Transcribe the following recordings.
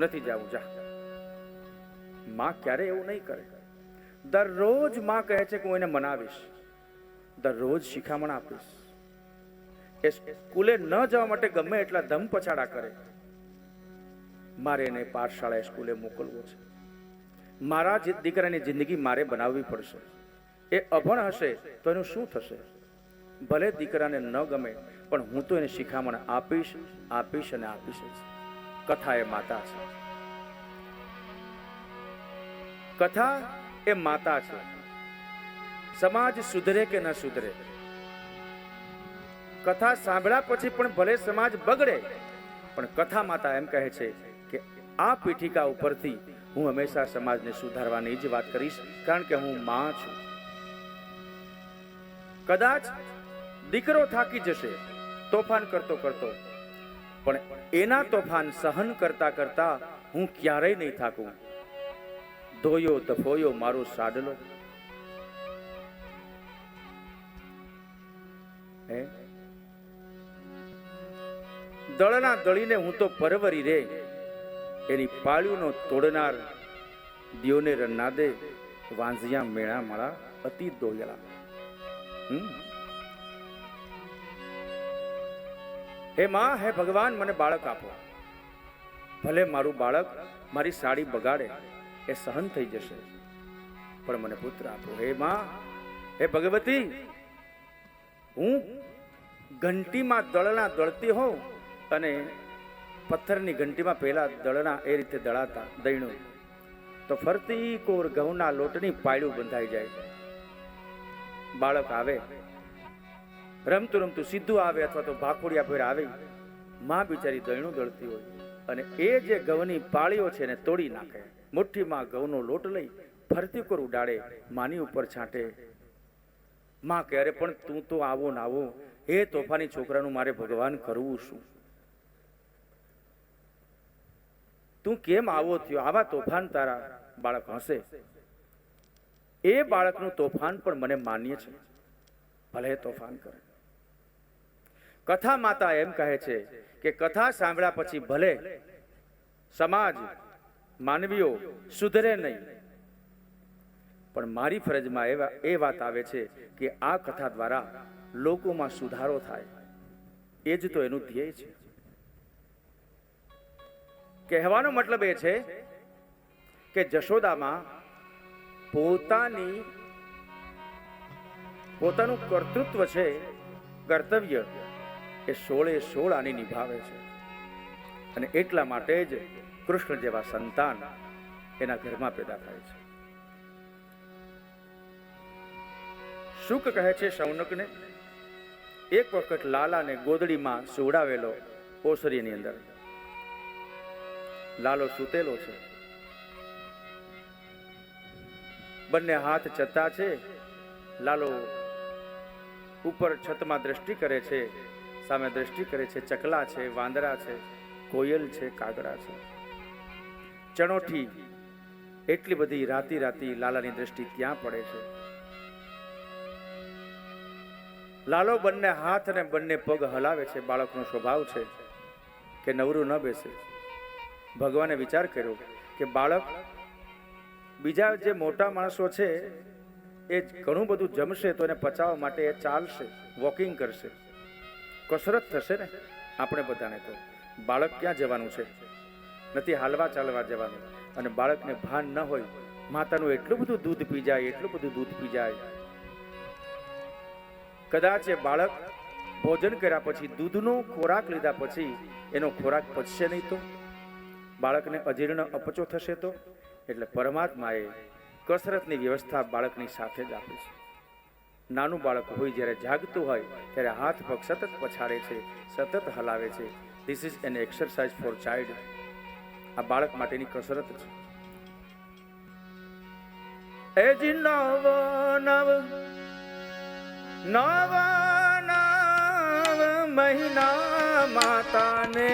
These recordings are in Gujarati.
નથી જવું, જા. માં ક્યારે એવું નહીં કરે. દરરોજ માં કહે છે કે હું એને મનાવીશ, દરરોજ શિખામણ આપીશ. એ સ્કૂલે ન જવા માટે ગમે એટલા ધમ પછાડા કરે, મારે એને પાઠશાળાએ સ્કૂલે મોકલવો છે. મારા દીકરાની જિંદગી મારે બનાવવી પડશે. એ અભણ હશે તો એનું શું થશે? ભલે દીકરાને ન ગમે, પણ હું તો એને શિખામણ આપીશ, આપીશ અને આપીશ જ. કથા એ માતા છે. કથા એ માતા છે. સમાજ સુધરે કે ન સુધરે, કથા સાંભળ્યા પછી પણ ભલે સમાજ બગડે, પણ કથા માતા એમ કહે છે કે આ પીઠિકા ઉપરથી હું હંમેશા સમાજને સુધારવાની જ વાત કરીશ, કારણ કે હું માં છું. કદાચ દીકરો થાકી જશે તોફાન કરતો કરતો, પણ એના તોફાન સહન કરતા કરતા હું ક્યારેય નહીં થાકું. ધોયો દફોયો મારો સાડલો. દળના દળીને હું તો પરવરી રે, એની પાળીનો તોડનાર દિયોને રન્નાદે વાંઝિયા મેળા મળા અતિ દોયલા. હે માં, હે ભગવાન, મને બાળક આપો. ભલે મારું બાળક મારી સાડી બગાડે, એ સહન થઈ જશે, પણ મને પુત્ર આપો. હે માં, હે ભગવતી, હું ઘંટીમાં દળના દળતી હોઉં અને પથ્થરની ઘંટીમાં પહેલા દળના એ રીતે દળાતા દઈણું, તો ફરતી કોર ઘઉંના લોટની પાયડું બંધાઈ જાય. બાળક આવે, રમતું રમતું સીધું આવે અથવા તો ભાખોડિયા પર આવે, માં બિચારી દઈણું દળતી હોય અને એ જે ઘઉંની પાળીઓ છે એને તોડી નાખે. મુઠ્ઠીમાં ઘઉંનો લોટ લઈ ફરતી કોર ઉડાડે, માની ઉપર છાંટે. માં કહે, અરે પણ તું તો આવો ને આવો, હે તોફાની છોકરાનું મારે ભગવાન કરવું શું? તું કેમ આવો થયો? આવા તોફાન તારા બાળક હશે. એ બાળકનું તોફાન પણ મને માન્ય છે, ભલે તોફાન કરે. કથા માતા એમ કહે છે કે કથા સાંભળ્યા પછી ભલે સમાજ માનવીઓ સુધરે નહીં, પણ મારી ફરજમાં એ વાત આવે છે કે આ કથા દ્વારા લોકોમાં સુધારો થાય. એ જ તો એનું ધ્યેય છે. કહેવાનો મતલબ એ છે કે જશોદામાં પોતાનું કર્તૃત્વ છે, કર્તવ્ય એ 16 આની નિભાવે છે. અને એટલા માટે જ કૃષ્ણ જેવા સંતાન એના ઘરમાં પેદા થાય છે. શુક કહે છે શૌનકને, એક વખત લાલાને ગોદડીમાં સુવડાવેલો ઓસરીની અંદર. લાલો સૂતેલો છે, બંને હાથ ચત્તા છે. લાલો ઉપર છતમાં દ્રષ્ટિ કરે છે, સામે દ્રષ્ટિ કરે છે. ચકલા છે, વાંદરા છે, કોયલ છે, કાગડા છે, ચણોઠી. એટલી બધી રાતી લાલાની દ્રષ્ટિ ત્યાં પડે છે. લાલો બંને હાથ અને બંને પગ હલાવે છે. બાળકનો સ્વભાવ છે કે નવરું ન બેસે. ભગવાને વિચાર કર્યો કે બાળક બીજા જે મોટા માણસો છે એ ઘણું બધું જમશે તો એને પચાવવા માટે એ ચાલશે, વોકિંગ કરશે, કસરત થશે ને. આપણે બધાને તો બાળક ક્યાં જવાનું છે? નથી હાલવા ચાલવા જવાનું. અને બાળકને ભાન ન હોય, માતાનું એટલું બધું દૂધ પી જાય, એટલું બધું દૂધ પી જાય. કદાચ એ બાળક ભોજન કર્યા પછી, દૂધનો ખોરાક લીધા પછી એનો ખોરાક પચશે નહીં તો, બાળકને અજીર્ણ અપચો થશે તો. એટલે પરમાત્માએ કસરતની વ્યવસ્થા બાળકની સાથે જ આપી છે. નાનું બાળક હોય, જ્યારે જાગતું હોય ત્યારે હાથ પગ સતત પછાડે છે, સતત હલાવે છે. This is an exercise for child. આ બાળક માટેની કસરત છે. એ જી નવ મહિના માતાને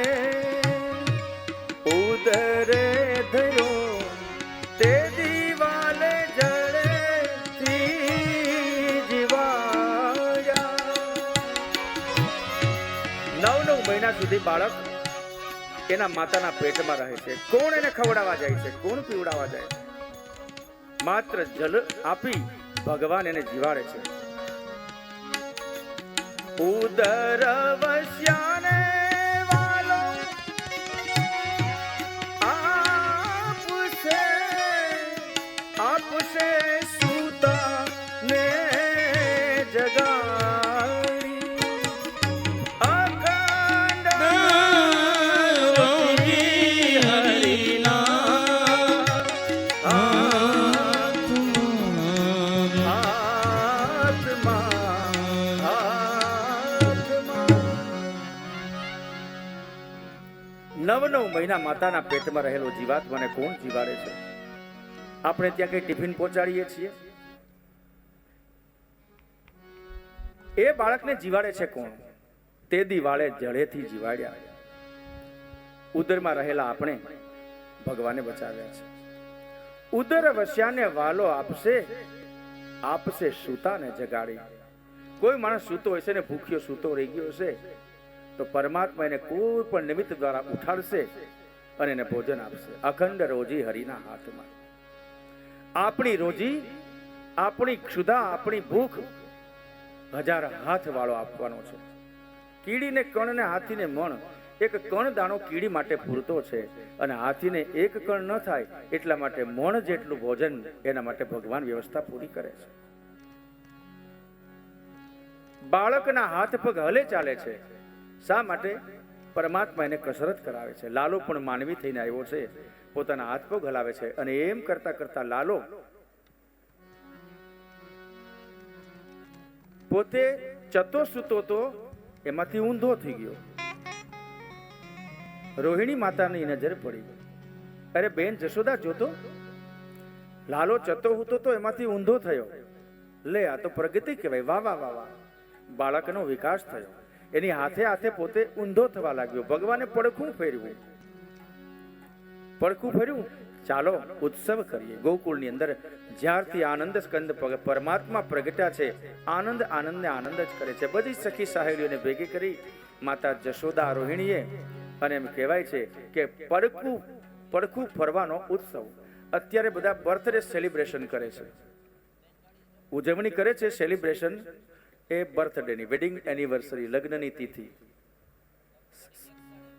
ઉદરે ધરો, તે દિવાલે જળે જીવાયા. 9 મહિના સુધી બાળક એના માતાના પેટમાં રહે છે. કોણ એને ખવડાવવા જાય છે? કોણ પીવડાવવા જાય છે? માત્ર જલ આપી ભગવાન એને જીવાડે છે. ઉદર વસ્યાને વાલો આપશે સૂતા ને જગાડી અખંડ રોજી હરિના નવ મહિના માતાના પેટમાં રહેલો જીવાત્માને કોણ જીવાડે છે? આપણે ત્યાં કઈ ટિફિન પહોંચાડીએ છીએ? એ બાળકને જીવાડે છે કોણ? તે દિવાળે જળેથી જીવાડ્યા. ઉદરમાં રહેલા આપણે ભગવાને બચાવ્યા છે. ઉદર વસ્યાને વાલો આપશે સૂતાને જગાડી. કોઈ માણસ સૂતો હશે ને ભૂખ્યો સૂતો રહી ગયો હશે તો પરમાત્મા એને કોઈ પણ નિમિત્ત દ્વારા ઉઠાડશે અને એને ભોજન આપશે. અખંડ રોજી હરિના હાથમાં. આપણી રોજી, આપણી ક્ષુધા, આપણી ભૂખ 1000 હાથ વાળો આપવાનો છે. કીડીને કણ ને હાથીને મણ. એક કણ દાણો કીડી માટે પૂરતો છે અને હાથીને એક કણ ન થાય એટલા માટે મણ જેટલું ભોજન એના માટે ભગવાન વ્યવસ્થા પૂરી કરે છે. બાળકના હાથ પગ હલે ચાલે છે. શા માટે? પરમાત્મા એને કસરત કરાવે છે. લાલો પણ માનવી થઈને આવ્યો છે, પોતાના હાથ પગ હલાવે છે અને એમ કરતા કરતા લાલો પોતે ચતો સૂતો તો એમાંથી ઊંધો થઈ ગયો. રોહિણી માતાની નજર પડી. અરે બેન જશોદા, જોતો લાલો ચતો હૂતો તો એમાંથી ઊંધો થયો. લે, આ તો પ્રગતિ કહેવાય. વાહ વાહ વાહ વાહ. બાળકનો વિકાસ થયો. એની હાથે હાથે પોતે ઊંધો થવા લાગ્યો. ભગવાને પડખું ફેર્યું. ચાલો ઉત્સવ કરીએ. ગોકુળની અંદર જ્યારથી આનંદ સ્કંદ પરમાત્મા પ્રગટ્યા છે, આનંદ આનંદને આનંદ જ કરે છે. બધી સખી સહેલીઓને ભેગી કરી માતા જશોદા રોહિણીએ, અને એમ કહેવાય છે કે પડખું ફરવાનો ઉત્સવ. અત્યારે બધા બર્થડે સેલિબ્રેશન કરે છે, ઉજવણી કરે છે. સેલિબ્રેશન એ બર્થડેની, વેડિંગ એનિવર્સરી, લગ્નની તિથિ.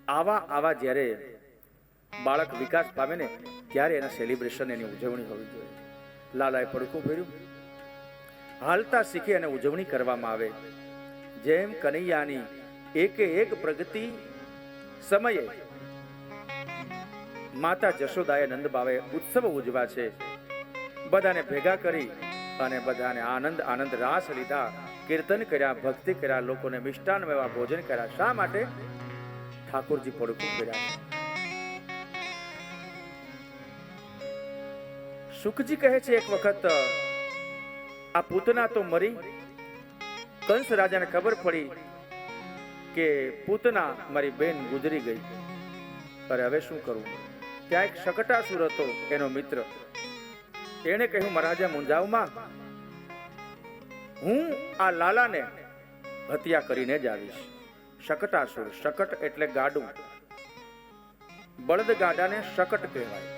આવા જ્યારે બાળક વિકાસ પામે ને ત્યારે એના સેલિબ્રેશન, એની ઉજવણી હોવી જોઈએ. લાલાએ પડખું ફેર્યું. હાલતા શીખે અને ઉજવણી કરવામાં આવે. જેમ કનૈયાની એકે એક પ્રગતિ સમયે માતા જશોદાએ નંદબાવે ઉત્સવ ઉજવા છે. બધાને ભેગા કરી અને બધાને આનંદ રાસ લીધા, કીર્તન કર્યા, ભક્તિ કર્યા, લોકોને મિષ્ટાન એવા ભોજન કર્યા. શા માટે? ઠાકોરજી પડખું ફેર્યા. સુખજી કહે છે, એક વખત આ પૂતના તો મરી. કંસ રાજાને ખબર પડી કે પૂતના મારી બેન ગુજરી ગઈ. અરે હવે શું કરવું? ત્યાં એક શકટાસુર હતો, એનો મિત્ર. એને કહ્યું, મહારાજા મુંજાવમાં હું આ લાલાને હત્યા કરીને જ આવીશ. શકટાસુર, શકટ એટલે ગાડું, બળદ ગાડાને શકટ કહેવાય.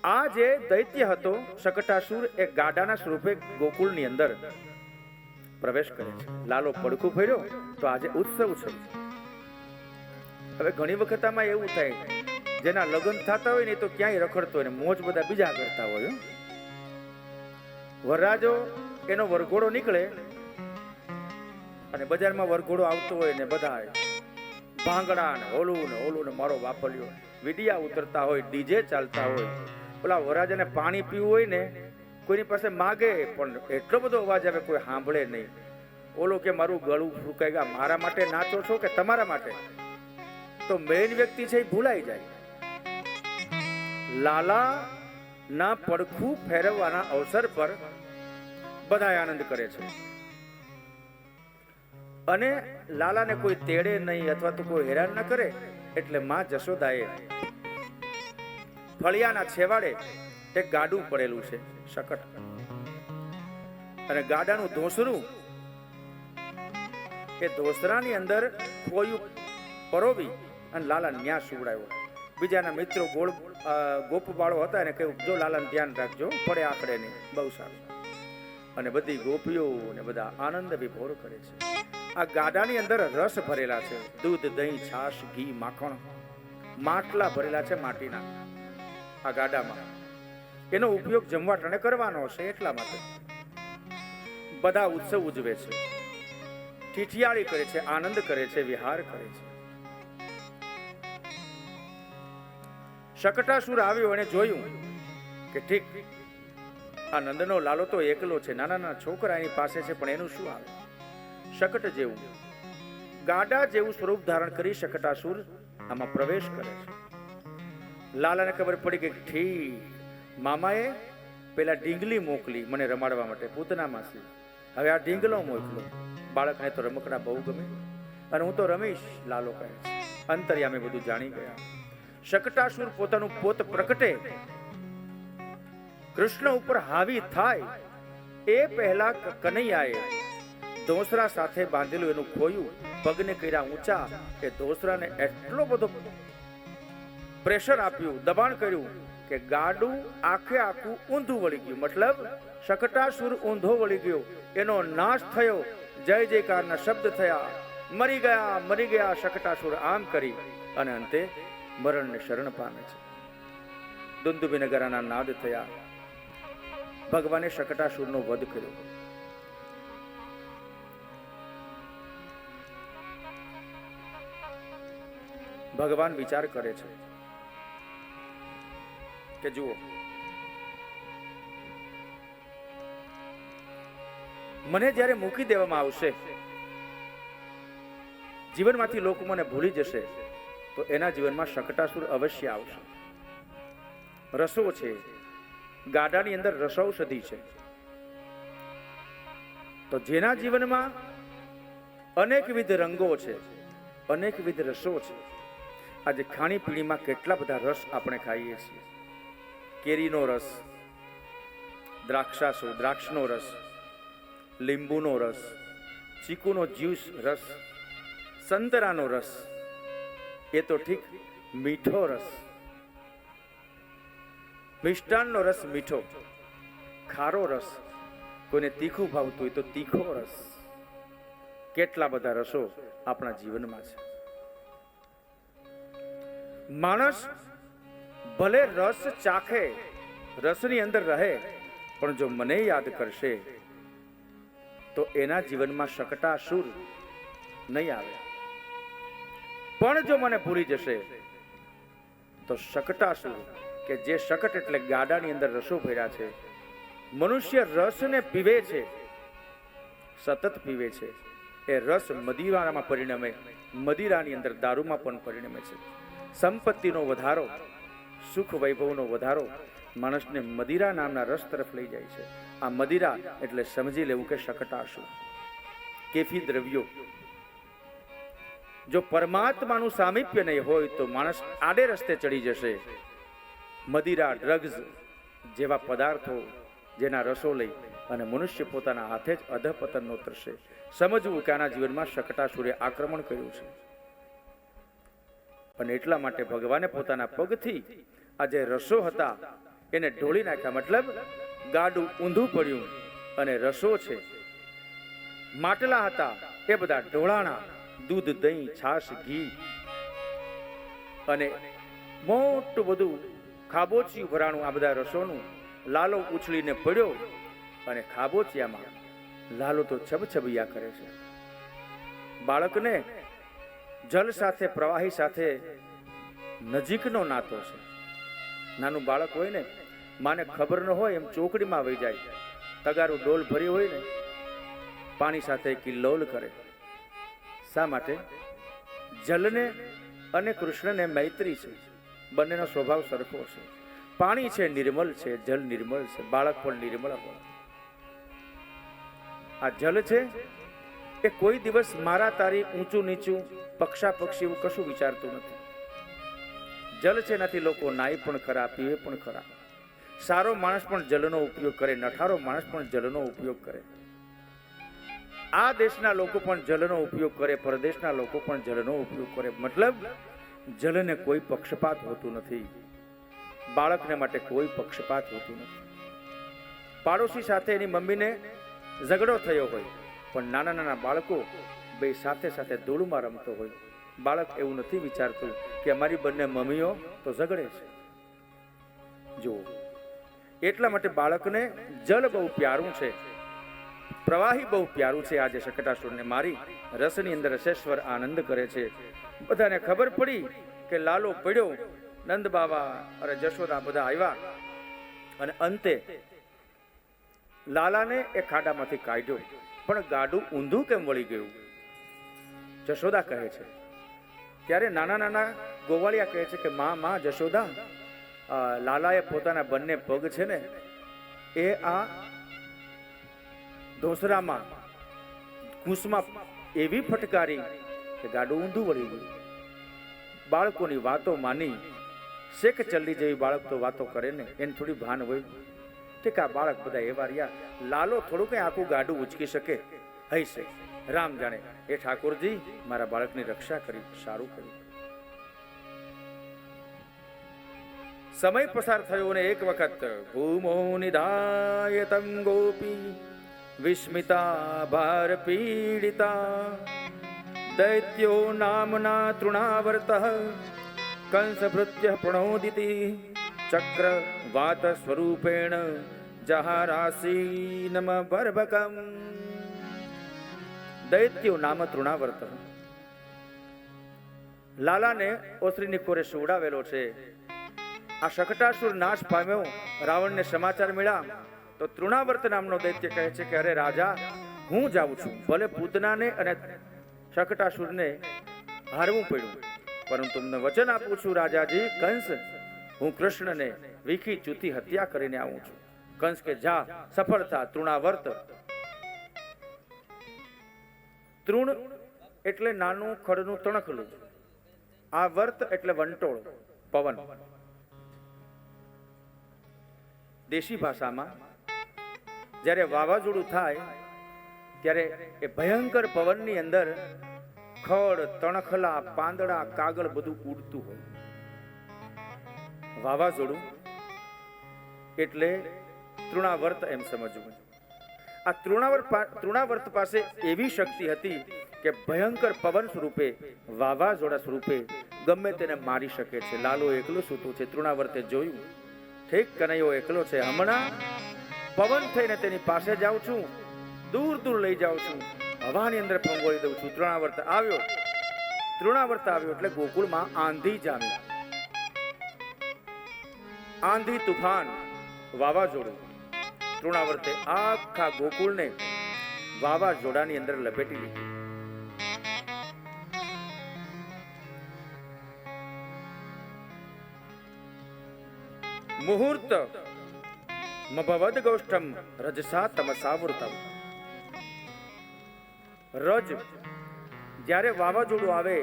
આ જે દૈત્ય હતો શકટાસુર, એ ગાડાના સ્વરૂપે ગોકુળની અંદર પ્રવેશ કરે છે. લાલો પડખું ફેર્યો તો આજે ઉત્સવ છે. હવે ઘણી વખત આમાં એવું થાય, જેના લગ્ન થતા હોય ને તો ક્યાંય રખડતો હોય ને મોજ બધા બીજા કરતા હોય. વરરાજો એનો વરઘોડો નીકળે અને બજારમાં વરઘોડો આવતો હોય ને બધા ભાંગડા ને ઓલું ને મારો વાપર્યો, વિડિયા ઉતરતા હોય, ડીજે ચાલતા હોય. ઓલા વરરાજાને પાણી પીવું હોય ને કોઈની પાસે માગે પણ એટલો બધો અવાજ આવે કોઈ સાંભળે નહીં. ઓલો કે મારું ગળું ફૂંકાઈ ગયા, મારા માટે નાચો છો કે તમારા માટે? તો મેઇન વ્યક્તિ છે એ ભૂલાઈ જાય. લાલા ના પડખું ફેરવવાના અવસર પર બધા આનંદ કરે છે. અને લાલાને કોઈ તેડે નહીં અથવા તો કોઈ હેરાન ન કરે એટલે માં જશોદાએ ફળિયાના છેવાડે એક ગાડું પડેલું છે, શકટ, અને ગાડાનું ધોસરું એ ધોસરાની અંદર ખોયું પરોવી અને લાલા ન્યા સુવડાવ્યો. બીજાના મિત્રો ગોપબાળો હતા એને કહ્યું, જો લાલાને ધ્યાન રાખજો, પડે આકડે નહીં. બહુ સારું. અને બધી ગોપીઓ ને બધા આનંદ વિભોર કરે છે. આ ગાડાની અંદર રસ ભરેલા છે, દૂધ, દહીં, છાશ, ઘી, માખણ, માટલા ભરેલા છે માટીના આ ગાડામાં. એનો ઉપયોગ જમવા ટાણે કરવાનો હશે એટલા માટે બધા ઉત્સવ ઉજવે છે, ઠીઠિયાળી કરે છે, આનંદ કરે છે, વિહાર કરે છે. શકટાસુર આવ્યો અને જોયું કે ઠીક આ નંદનો લાલો તો એકલો છે, નાના નાના છોકરા એની પાસે છે, પણ એનું શું આવે? શકટ જેવું ગાડા જેવું સ્વરૂપ ધારણ કરી શકટાસુર આમાં પ્રવેશ કરે છે. લાલાને ખબર પડી કે ઠીક મામાએ પેલા ઢીંગલી મોકલી મને રમાડવા માટે, પૂતના માસી. હવે આ ઢીંગલો મોકલો. બાળકને તો રમકડા બહુ ગમે અને હું તો રમીશ, લાલો કહે છે. અંતર્યામી બધું જાણી ગયા. શકટાસુર પોતાનું પોત પ્રકટે કૃષ્ણ ઉપર હાવી થાય એ પહેલા કનૈયાએ ધોસરા સાથે બાંધેલું એનું ખોયું પગને કર્યા ઊંચા. એ ધોસરાને એટલો બધો પ્રેશર આપ્યું, દબાણ કર્યું કે ગાડું આખે આખું ઊંધું વળી ગયું. મતલબ શકટાસુર ઊંધો વળી ગયો, એનો નાશ થયો. જય જયકારના શબ્દ થયા, મરી ગયા શકટાસુર આમ કરી અને અંતે મરણને શરણ પામે છે. દુંદુભી નગારાના નાદ થયા. ભગવાને શકટાસુરનો વધ કર્યો. ભગવાન વિચાર કરે છે કે જુઓ, મને જ્યારે મૂકી દેવામાં આવશે, જીવનમાંથી લોકો મને ભૂલી જશે, તો એના જીવનમાં શકટાસુર અવશ્ય આવશે. રસો છે, ગાડાની અંદર રસૌષધિ છે. તો જેના જીવનમાં અનેકવિધ રંગો છે, અનેકવિધ રસો છે. આજે ખાણીપીણીમાં કેટલા બધા રસ આપણે ખાઈએ છીએ. કેરીનો રસ, દ્રાક્ષનો રસ, લીંબુનો રસ, ચીકુનો જ્યુસ રસ, સંતરાનો રસ, એ તો ઠીક, મીઠો રસ, મિષ્ટાનનો રસ મીઠો, ખારો રસ, કોઈને તીખું ભાવતું હોય તો તીખો રસ. કેટલા બધા રસો આપણા જીવનમાં છે. માણસ ભલે રસ ચાખે, રસની અંદર રહે, પણ જો મને યાદ કરશે તો એના જીવનમાં શકટાસુર નહીં આવે. પણ જો મને ભૂલી જશે તો શકટાસુર, કે જે શકટ એટલે ગાડાની અંદર રસો ભર્યા છે, મનુષ્ય રસને પીવે છે, સતત પીવે છે. એ રસ મદિરામાં પરિણમે, મદિરાની અંદર દારૂમાં પણ પરિણમે છે. સંપત્તિનો વધારો, સુખ વૈભવનો વધારો માણસને મદિરા નામના રસ તરફ લઈ જાય છે. આ મદિરા એટલે સમજી લેવું કે શકટાસુર, કેફી દ્રવ્યો. જો પરમાત્માનું સામીપ્ય નહીં હોય તો માણસ આડે રસ્તે ચડી જશે. મદિરા, ડ્રગ્સ જેવા પદાર્થો, જેના રસો લઈ અને મનુષ્ય પોતાના હાથે જ અધપતનનો તરશે. સમજવું કે આના જીવનમાં શકટાસુરે આક્રમણ કર્યું છે. અને એટલા માટે ભગવાને પોતાના પગથી આ જે રસો હતા એને ઢોળી નાખ્યા. મતલબ ગાડું ઊંધું પડ્યું અને રસો છે, માટલા હતા, એ બધા ઢોળાણા. દૂધ, દહીં, છાશ, ઘી અને મોટું બધું ખાબોચિયું ભરાણું આ બધા રસોનું. લાલો ઉછળીને પડ્યો અને ખાબોચિયામાં લાલો તો છબછબિયા કરે છે. બાળકને જલ સાથે, પ્રવાહી સાથે નજીકનો નાતો છે. નાનું બાળક હોય ને, માને ખબર ન હોય એમ ચોકડીમાં વહી જાય, તગારું ડોલ ભરી હોય ને, પાણી સાથે કિલ્લોલ કરે. શા માટે? જલને અને કૃષ્ણને મૈત્રી છે, બંનેનો સ્વભાવ સરખો છે. પાણી છે નિર્મલ છે, જલ નિર્મલ છે, બાળક પણ નિર્મળ હોય. આ જલ છે એ કોઈ દિવસ મારા તારી, ઊંચું નીચું, પક્ષા પક્ષી એવું કશું વિચારતું નથી. જલ છે એનાથી લોકો નાય પણ ખરા, પીવે પણ ખરા. સારો માણસ પણ જલનો ઉપયોગ કરે, નઠારો માણસ પણ જલનો ઉપયોગ કરે. આ દેશના લોકો પણ જલનો ઉપયોગ કરે, પરદેશના લોકો પણ જલનો ઉપયોગ કરે. મતલબ જલને કોઈ પક્ષપાત હોતું નથી. બાળકને માટે કોઈ પક્ષપાત હોતું નથી. પાડોશી સાથે એની મમ્મીને ઝઘડો થયો હોય, પણ નાના નાના બાળકો બે સાથે સાથે ધૂળમાં રમતો હોય, બાળક એવું નથી વિચારતું કે અમારી બંને મમ્મીઓ તો ઝઘડે છે. જુઓ, એટલા માટે બાળકને જલ બહુ પ્યારું છે, પ્રવાહી બહુ પ્યારું છે. આજે શકટાસુરને મારી રસની અંદર રસેશ્વર આનંદ કરે છે. બધાને ખબર પડી કે લાલો પડ્યો, નંદ બાબા અને જશોદા બધા આવ્યા અને અંતે લાલાને એ ખાડામાંથી કાઢ્યો. પણ ગાડું ઊંધું કેમ વળી ગયું? જશોદા કહે છે. ત્યારે નાના નાના ગોવાળિયા કહે છે કે માં જશોદા, લાલાએ પોતાના બંને પગ છે ને એ આ ધોસરામાં ઘૂસમાં એવી ફટકારી કે ગાડું ઊંધું વળી ગયું. બાળકોની વાતો માની, શેખ ચલ્લી જેવી બાળક તો વાતો કરે ને, એને થોડી ભાન હોય. ઠીક, આ બાળક બધા એવા રહ્યા. લાલો થોડું કઈ આખું ગાડું ઉચકી શકે હૈશે, રામ જાણે. એ ઠાકોરજી મારા બાળકની રક્ષા કરી, સારું કર્યું. સમય પસાર થયો ને એક વખત ભૂમો નિધાયતમ ગોપી વિસ્મિતા ભાર પીડિતા દૈત્યો નામના તૃણાવર્ત કંસ ભૃત્ય પ્રણોદિતિ ચક્ર વાત સ્વરૂપેણ જહારાસીનમ બર્ભકમ. દૈત્યો નામ તૃણાવર્ત લાલાને ઓસરીની કોરે સુવડાવેલો છે. આ શકટાસુર નાશ પામ્યો, રાવણને સમાચાર મળ્યા તો તૃણાવર્ત નામનો દૈત્ય કહે છે કે અરે રાજા, હું જાઉં છું. ભલે પૂતનાને અને શકટાસુરને હારવું પડ્યું, પરંતુ તમને વચન આપું છું રાજાજી કંસ, હું કૃષ્ણને વીખી ચૂતી હત્યા કરીને આવું છું. કંસ કે જા, સફળ થા. તૃણાવર્ત, તૃણ એટલે નાનું ખડનું તણખલું, આ વર્ત એટલે વંટોળ, પવન. દેશી ભાષામાં જ્યારે વાવાઝોડું થાય ત્યારે એ ભયંકર પવનની અંદર ખડ, તણખલા, પાંદડા, કાગળ બધું ઉડતું હોય. વાવાઝોડું એટલે તૃણાવર્ત એમ સમજવું. આ તૃણાવર્ત પાસે એવી શક્તિ હતી કે ભયંકર પવન સ્વરૂપે, વાવાઝોડા સ્વરૂપે ગમે તેને મારી શકે છે. લાલો એકલો સૂતો છે, તૃણાવર્તે જોયું, ઠીક કનૈયો એકલો છે, હમણાં પવન થઈને તેની પાસે જાઉં છું, દૂર દૂર લઈ જાઉં છું, હવાની અંદર ફંગોળી દઉં છું. તૃણાવર્ત આવ્યો એટલે ગોકુળમાં આંધી જામી. આંધી, તુફાન, વાવાઝોડું. તૃણાવર્તે આખા ગોકુળને વાવાઝોડાની અંદર લપેટી લીધી. મુહૂર્ત મભવદ ગૌષ્ઠમ રજસા તમસાવૃતમ. રજ, જ્યારે વાવાઝોડું આવે,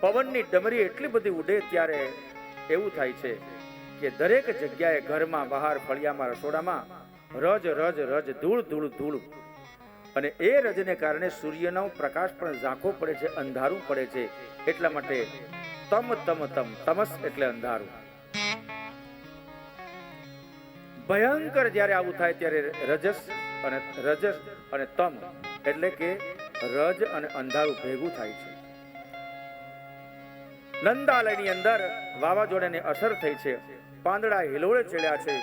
પવનની ડમરી એટલી બધી ઉડે ત્યારે એવું થાય છે કે દરેક જગ્યાએ, ઘરમાં, બહાર, ફળિયામાં, રસોડામાં રજ રજ રજ, ધૂળ ધૂળ ધૂળ. અને એ રજને કારણે સૂર્યનો પ્રકાશ પણ ઝાંખો પડે છે, અંધારું પડે છે. એટલા માટે તમ તમ તમ, તમસ એટલે અંધારું. ભયંકર જ્યારે આવું થાય ત્યારે રજસ અને તમ એટલે કે રજ અને અંધારું ભેગું થાય છે. નંદાલયની અંદર વાવાઝોડાની અસર થઈ છે. પાંદડા હિલોળે ચડ્યા છે,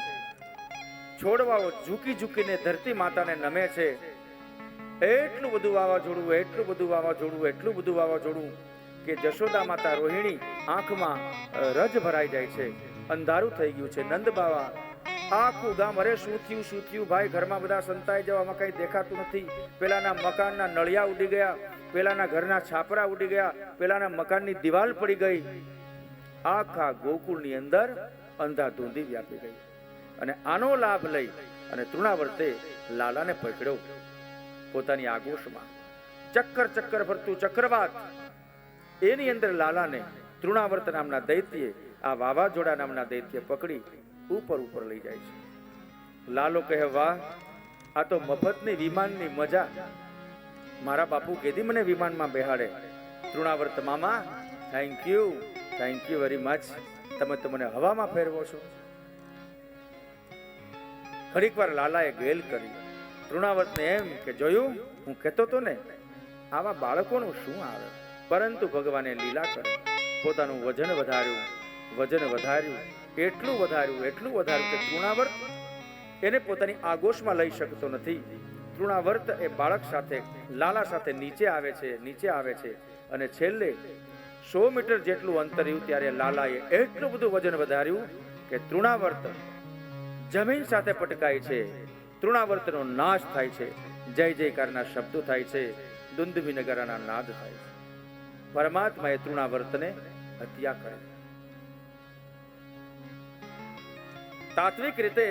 છોડવાઓ ઝૂકી ઝૂકીને ધરતી માતાને નમે છે. એટલું બધું વાવાઝોડું કે જશોદા માતા રોહિણી આંખમાં રજ ભરાઈ જાય છે, અંધારું થઈ ગયું છે. નંદ બાવા આખું ગામ, અરે શું થયું ભાઈ, ઘરમાં બધા સંતાઈ જવામાં કઈ દેખાતું નથી. પેલાના મકાનના નળિયા ઉડી ગયા, પેલાના ઘરના છાપરા ઉડી ગયા, પેલાના મકાનની દિવાલ પડી ગઈ. આખા ગોકુળની અંદર અંધાધૂંધી વ્યાપી ગઈ. અને આનો લાભ લઈ અને તૃણાવર્તે લાલાને પકડ્યો પોતાની આગોશમાં. ચક્કર ફરતું ચક્રવાત, એની અંદર લાલાને તૃણાવર્ત નામના દૈત્યે, આ વાવાઝોડા નામના દૈત્ય પકડી ઉપર લઈ જાય છે. લાલો કહે વાહ, આ તો મફતની વિમાનની મજા. મારા બાપુ કેદી મને વિમાનમાં બેહાડે. તૃણાવર્ત મામા, થેન્ક યુ વેરી મચ. તમે તો મને હવામાં ફેરવો છો. ઘડીક વાર લાલાએ ગેલ કરી. તૃણાવર્તને એમ કે જોયું, હું કહેતો તો ને, આવા બાળકોનું શું આવે. પરંતુ ભગવાને લીલા કરી. પોતાનું વજન વધાર્યું, એટલું વધાર્યું કે તૃણાવર્ત એને પોતાની આગોશમાં લઈ શકતો નથી. તૃણાવર્ત એ બાળક સાથે, લાલા સાથે નીચે આવે છે અને છેલ્લે 100 મીટર જેટલું અંતર રહ્યું ત્યારે લાલાએ એટલું બધું વજન વધાર્યું કે તૃણાવર્ત જમીન સાથે પટકાય છે. તૃણાવર્તનો નાશ થાય છે. જય જયકારના શબ્દો થાય છે. દુંદુભી નગારાના નાદ થાય છે. પરમાત્માએ તૃણાવર્તને હત્યા કરી. તાત્વિક રીતે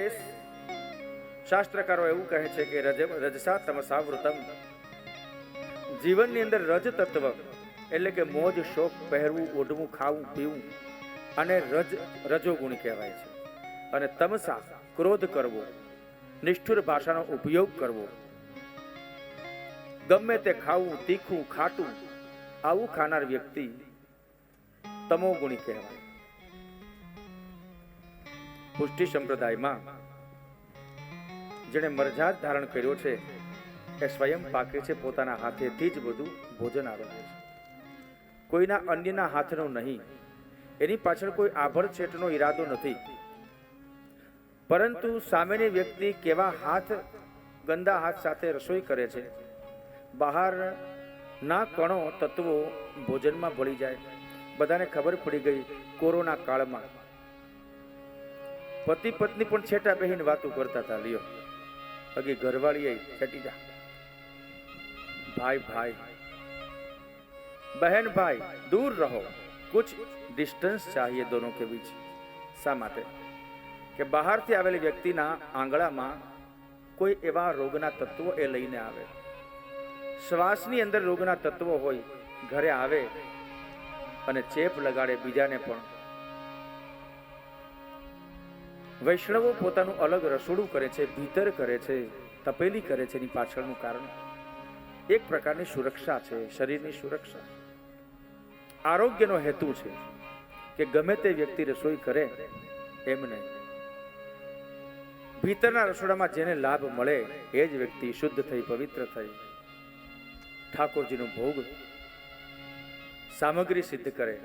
શાસ્ત્રકારો એવું કહે છે કે રજસા તમસા વૃતમ, જીવનની અંદર રજ તત્વ એટલે કે મોજ શોખ, પહેરવું, ઓઢવું, ખાવું, પીવું અને રજોગુણ કહેવાય છે. અને તમસા ક્રોધ કરવો, નિષ્ઠુર ભાષાનો ઉપયોગ કરવો, ગમે તે ખાવું, તીખું, ખાટું, આવું ખાનાર વ્યક્તિ તમોગુણી કહેવાય. પુષ્ટિ સંપ્રદાયમાં જેણે મરજાદ ધારણ કર્યો છે એ સ્વયં પાકે છે. પોતાના હાથેથી જ બધું ભોજન આરોગે છે, કોઈના અન્યના હાથનો નહીં. એની પાછળ કોઈ આભડછેટનો ઈરાદો નથી. પરંતુ સામેની વ્યક્તિ કેવા ગંદા હાથ સાથે રસોઈ કરે છે, બહાર ના કણો તત્વો ભોજનમાં ભળી જાય. બધાને ખબર પડી ગઈ કોરોના કાળમાં પતિ પત્ની પણ છેટા બેહીને વાતો કરતા હતા. લ્યો અગી ઘરવાળી છેટી જા, ભાઈ બહેન ભાઈ दूर रहो, कुछ डिस्टेंस चाहिए दोनों के बीच. શા માટે? કે બહારથી આવેલી વ્યક્તિના આંગળામાં કોઈ એવા રોગના તત્વો એ લઈને આવે. શ્વાસની અંદર રોગના તત્વો હોય, ઘરે આવે અને ચેપ લગાડે બીજાને પણ. વૈષ્ણવો પોતાનું અલગ રસોડું કરે છે, ભીતર કરે છે, તપેલી કરે છે. એની પાછળનું કારણ એક પ્રકારની સુરક્ષા છે, શરીરની સુરક્ષા. આરોગ્યનો હેતુ છે કે ગમે તે વ્યક્તિ રસોઈ કરે એમ નહીં. ભીતરના રસોડામાં જેને લાભ મળે એ જ વ્યક્તિ શુદ્ધ થઈ, પવિત્ર થઈ ઠાકોરજીનો ભોગ સામગ્રી સિદ્ધ કરે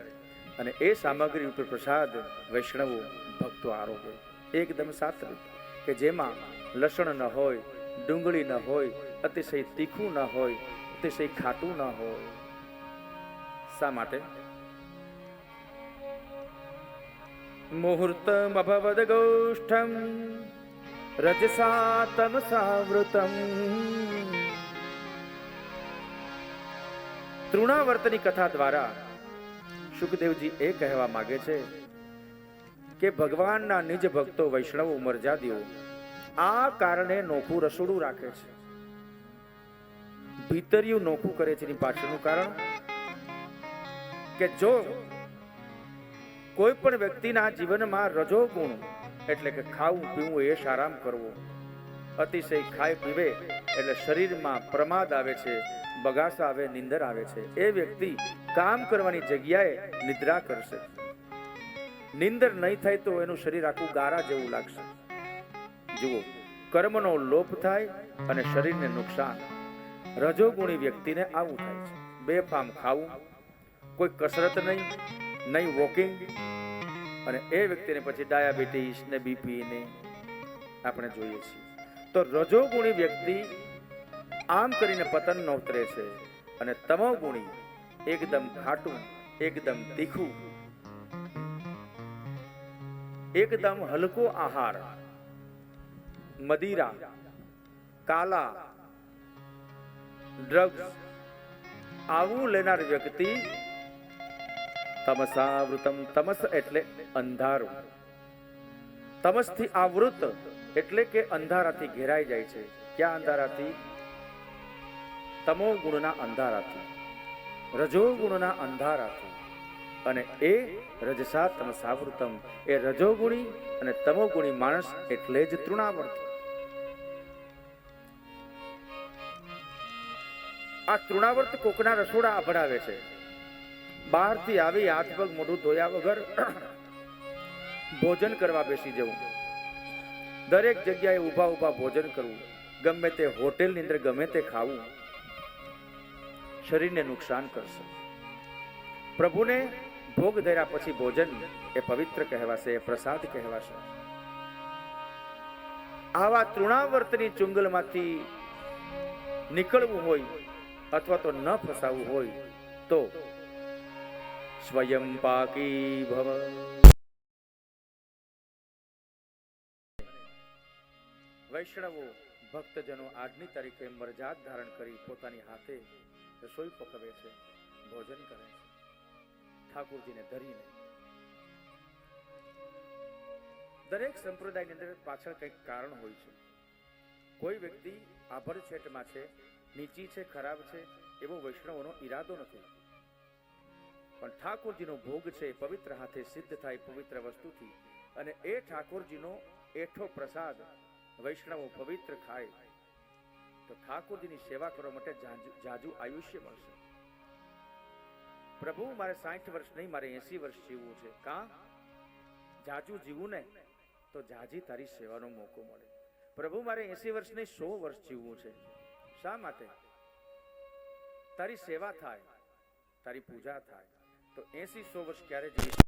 અને એ સામગ્રી ઉપર પ્રસાદ વૈષ્ણવો ભક્તો આરોગે. એકદમ સાત્વિક, કે જેમાં લસણ ન હોય, ડુંગળી ન હોય, અતિશય તીખું ન હોય, અતિશય ખાટું ન હોય. શા માટે? મુહૂર્તમ અભવદ ગોષ્ઠમ રજસા તમસા વૃતમ. તૃણાવર્તની કથા દ્વારા સુખદેવજી એ કહેવા માંગે છે કે ભગવાનના નિજ ભક્તો વૈષ્ણવો મરજાદીઓ આ કારણે નોખું રસોડું રાખે છે, ભીતરિયું નોખું કરે છે. એની પાછળનું કારણ કે જો કોઈ પણ વ્યક્તિના જીવનમાં રજોગુણ એટલે કે ખાવું પીવું, એશ આરામ કરવો, અતિશય ખાય પીવે એટલે શરીરમાં પ્રમાદ આવે છે, બગાસા આવે, નિંદર આવે છે. એ વ્યક્તિ કામ કરવાની જગ્યાએ નિદ્રા કરશે. નિંદર નહીં થાય તો એનું શરીર આખું ગારા જેવું લાગશે. જુઓ, કર્મનો લોપ થાય અને શરીરને નુકસાન. રજોગુણી વ્યક્તિને આવું થાય છે. બેફામ ખાવું, કોઈ કસરત નહીં વોકિંગ, અને એ વ્યક્તિને પછી ડાયાબિટીસ ને બીપી ને આપણે જોઈએ છીએ. તો રજોગુણી વ્યક્તિ આમ કરીને પતન નોતરે છે અને તમોગુણી એકદમ ખાટું, એકદમ તીખું, એકદમ હલકો આહાર, મદિરા, કાલા, ડ્રગ્સ આવું લેનાર વ્યક્તિ તમસાવૃતમ. તમસ એટલે અંધારું. તમસથી આવૃત એટલે કે અંધારાથી ઘેરાઈ જાય છે. ક્યાં અંધારાથી? તમો ગુણના અંધારાથી, રજો ગુણના અંધારાથી. અને એ રજસા તમસાવૃતમ, એ રજોગુણી અને તમોગુણી માણસ એટલે જ તૃણાવર્ત. આ તૃણાવર્ત કોકના રસોડા અભડાવે છે. બહારથી આવી હાથ પગ મોઢું ધોયા વગર ભોજન કરવા બેસી જવું, દરેક જગ્યાએ ઊભા ઊભા ભોજન કરવું, ગમે તે હોટેલની અંદર ગમે તે ખાવું શરીરને નુકસાન કરશે. પ્રભુને ભોગ ધર્યા પછી ભોજન એ પવિત્ર કહેવાશે, એ પ્રસાદ કહેવાશે. આવા તૃણાવર્તની ચુંગલમાંથી નીકળવું હોય અથવા તો ન ફસાવવું હોય તો સ્વયં પાકી ભવ. વૈષ્ણવો ભક્તજનો આજની તારીખે મરજાદ ધારણ કરી પોતાની હાથે રસોઈ પકવે છે, ભોજન કરે છે ઠાકોરજીને ધરીને. દરેક સંપ્રદાયની અંદર પાછળ કંઈક કારણ હોય છે. કોઈ વ્યક્તિ આભડછેટમાં છે, નીચી છે, ખરાબ છે એવો વૈષ્ણવોનો ઈરાદો નથી, પણ ઠાકોરજીનો ભોગ છે પવિત્ર હાથે સિદ્ધ થાય પવિત્ર વસ્તુથી, અને એ ઠાકોરજીનો એઠો પ્રસાદ વૈષ્ણવો પવિત્ર ખાય તો ઠાકોરજીની સેવા કરવા માટે જાજુ આયુષ્ય મળશે. પ્રભુ મારે 60 વર્ષ નહીં, મારે 80 વર્ષ જીવવું છે. કાં જાજુ જીવું ને તો જાજી તારી સેવાનો મોકો મળે. પ્રભુ મારે 80 વર્ષ નહીં 100 વર્ષ જીવવું છે. શા માટે? તારી સેવા થાય, તારી પૂજા થાય તો 80-100 વર્ષ ક્યારે જીવી.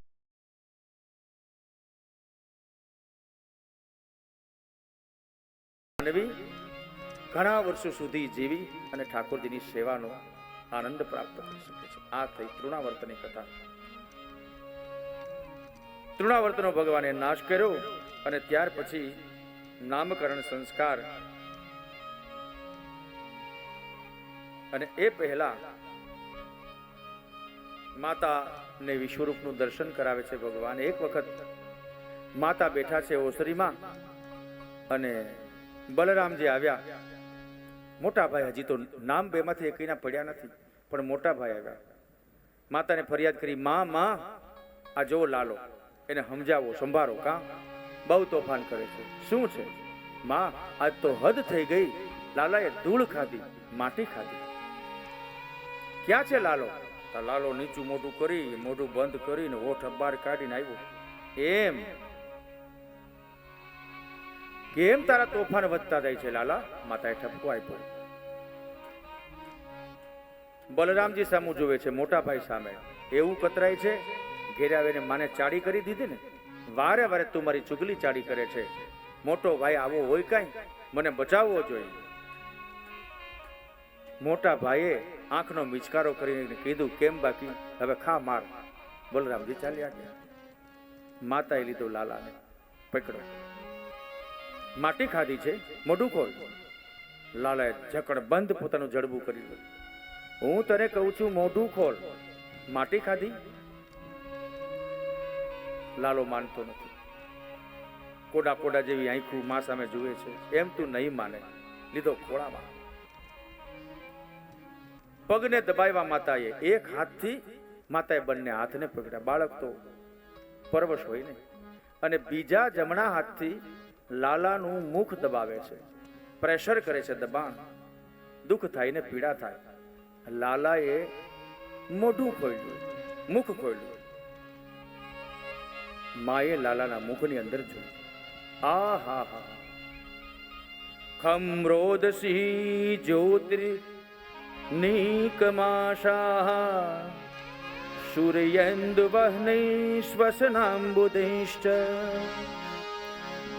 ઘણા વર્ષો સુધી જીવી અને ઠાકોરજીની સેવાનો આનંદ પ્રાપ્ત કરી શકે છે. આ થઈ તૃણાવર્તની કથા. તૃણાવર્તનો ભગવાને નાશ કર્યો અને ત્યાર પછી નામકરણ સંસ્કાર, અને એ પહેલા માતાને વિશ્વરૂપનું દર્શન કરાવે છે ભગવાન. એક વખત માતા બેઠા છે ઓસરીમાં અને બલરામજી આવ્યા. મોટા ભાઈ, હજી તો નામ બેમાંથી એકના પડ્યા નથી, પણ મોટા ભાઈ આવ્યા. માતાને ફરિયાદ કરી, માં આ જો લાલો, એને સમજાવો, સંભાળો, કાં બહુ તોફાન કરે છે. શું છે માં? આજ તો હદ થઈ ગઈ. લાલાએ ધૂળ ખાધી, માટી ખાધી. ક્યાં છે લાલો? લાલો નીચું મોઢું કરી, મોઢું બંધ કરીને હોઠ બહાર કાઢીને આવ્યો. એમ કેમ તારા તોફાન વધતા જાય છે લાલા? માતાએ ઠપકો આપ્યો. બલરામજી સામું જોવે છે, મોટા ભાઈ સામે. એવું કતરાય છે, ઘેરે આવીને માને ચાડી કરી દીધી ને. વારે વારે તું મારી ચુગલી ચાડી કરે છે. મોટો ભાઈ આવો હોય કાંઈ, મને બચાવવો જોઈએ. મોટા ભાઈએ આંખનો મિચકારો કરીને કીધું, કેમ બાકી? હવે ખા માર. બલરામજી ચાલ્યા ગયા. માતાએ લીધો લાલાને, પકડો. માટી ખાધી છે, મોઢું ખોલ. લાલાએ ઝકડ બંધ પોતાનું જડબું કરી લીધું. હું તને કહું છું, મોઢું ખોલ. માટી ખાધી? લાલો માનતો નથી. કોડા કોડા જેવી આંખું માં સામે જુએ છે. એમ તું નહીં માને. લીધો ખોળામાં. પગને દબાવ્યા માતાએ. એક હાથથી માતાએ બંને હાથને પકડ્યા. બાળક તો પરવશ હોય ને. અને બીજા જમણા હાથથી લાલાનું મુખ દબાવે છે, પ્રેશર કરે છે, દબાણ. દુઃખ થાય ને પીડા થાય. લાલાએ મોઢું ખોલ્યું, મુખ ખોલ્યું. માએ લાલાના મુખની અંદર જોયું. આ હા હા, ખમ રોદસી જ્યોતિર નીકમાશા સૂર્યેન્દુ વહ્નિ શ્વસનાંબુદિશ્ચ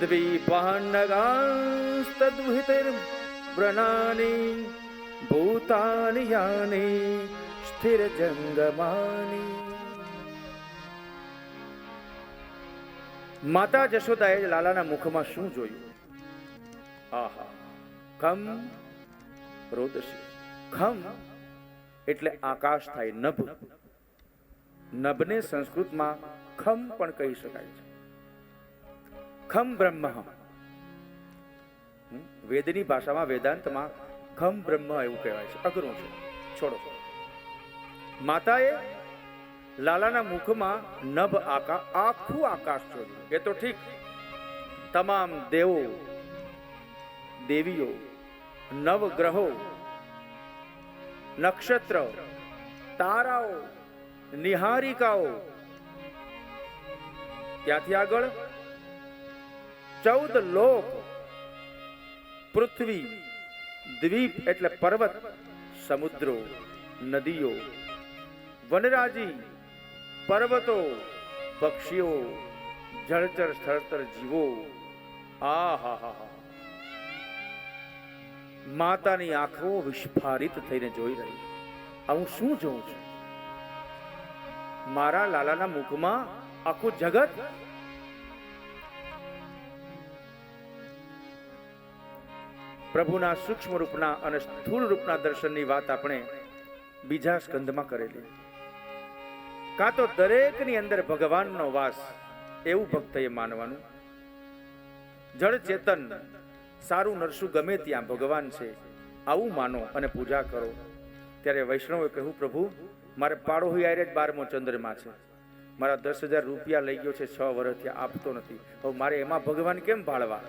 દ્વિપાન્નગાંસ્તદ્વિતિર્વ્રણાની ભૂતાની યાની સ્થિર જંગમાની. માતા જશોદાએ લાલાના મુખમાં શું જોયું? આહા, ખમ રોદસી. ખમ એટલે આકાશ થાય, નભ. નભને સંસ્કૃતમાં ખમ પણ કહી શકાય છે. ખમ બ્રહ્મ. વેદની ભાષામાં, વેદાંતમાં ખમ બ્રહ્મ એવું કહેવાય છે. અઘરું છે, છોડો. માતાએ લાલાના મુખમાં નભ આખું આકાશ જોયું. એ તો ઠીક, તમામ દેવો દેવીઓ, નવગ્રહો, નક્ષત્ર, તારાઓ, નિહારિકાઓ, ત્યાંથી આગળ 14 લોક, પૃથ્વી, દ્વીપ એટલે પર્વત, સમુદ્રો, નદીઓ, વનરાજી, પર્વતો, પક્ષીઓ, જળચર સ્થળચર જીવો. આહાહા, માતાની આંખો વિસ્ફારિત થઈને જોઈ રહી. હું શું જોઉં છું? મારા લાલાના મુખમાં આખું જગત. પ્રભુના સૂક્ષ્મ રૂપના અને સ્થૂળ રૂપના દર્શનની વાત આપણે બીજા સ્કંદમાં કરેલી. કાં તો દરેકની અંદર ભગવાનનો વાસ, એવું ભક્તએ માનવાનું. જળ ચેતન, સારું નરસું ગમે ત્યાં ભગવાન છે, આવું માનો અને પૂજા કરો. ત્યારે વૈષ્ણવે કહ્યું, પ્રભુ મારે પાડોહી આરે જ 12મો ચંદ્રમાં છે, મારા 10,000 રૂપિયા લઈ ગયો છે, 6 વર્ષથી આપતો નથી, હવે મારે એમાં ભગવાન કેમ ભાળવા?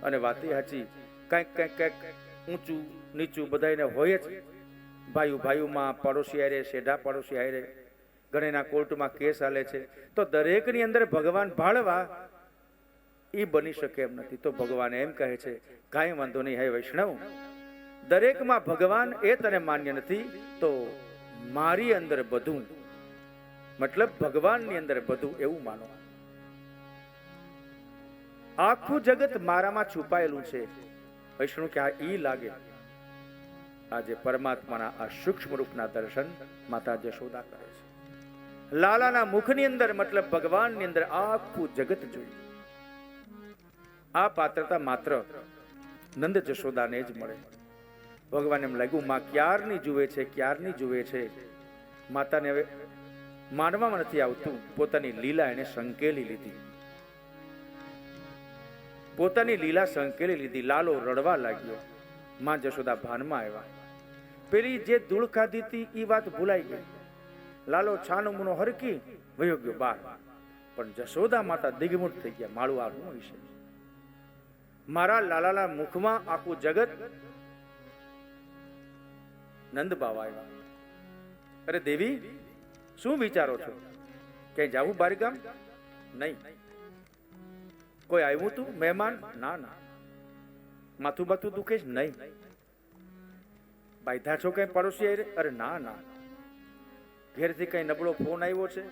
અને વાતે સાચી, કંઈક ઊંચું નીચું બધાને હોય જ. ભાઈઓમાં પડોશી હારે, શેઢા પડોશી હારે, ઘણીના કોર્ટમાં કેસ હાલે છે, તો દરેકની અંદર ભગવાન ભાળવા એ બની શકે એમ નથી. તો ભગવાન એમ કહે છે, કાંઈ વાંધો નહીં, હે વૈષ્ણવ, દરેકમાં ભગવાન એ તને માન્ય નથી, તો મારી અંદર બધું, મતલબ ભગવાનની અંદર બધું, એવું માનો. આખું જગત મારામાં છુપાયેલું છે. વૈષ્ણવ કે આ ઈ લાગે. આજે પરમાત્માના આ સૂક્ષ્મ રૂપના દર્શન માતા જશોદા કરે છે. લાલાના મુખની અંદર, મતલબ ભગવાનની અંદર આખું જગત જોયું. આ પાત્રતા માત્ર નંદ જશોદાને જ મળે. ભગવાન એમ લાગ્યું, માં ક્યારની જુએ છે, ક્યારની જુએ છે. માતાને હવે માનવામાં નથી આવતું, પોતાની લીલા એને સંકેલી લીધી. પોતાની લીલા સંકેલી લીધી. લાલો રડવા લાગ્યો. માં જશોદા ભાનમાં આવ્યા. પેલી જે ધૂળ ખાધી હતી એ વાત ભૂલાઈ ગઈ. લાલો છાનો મુનો હરકી વયો ગયો બહાર. પણ જશોદા માતા દિગ્મૂઢ થઈ ગયા. માળું આ શું વિશે? મારા લાલાના મુખમાં આખું જગત. નંદ બાવા આવ્યા. અરે દેવી, શું વિચારો છો? ક્યાંય જાવું બારગામ? નહીં. કોઈ આવ્યું તું મહેમાન? ના ના. માથું બાથું દુખે છે? નહીં. બાયધા છો કઈ પડોશી આરે? અરે ના ના. ઘેરથી કઈ નબળો ફોન આવ્યો છે?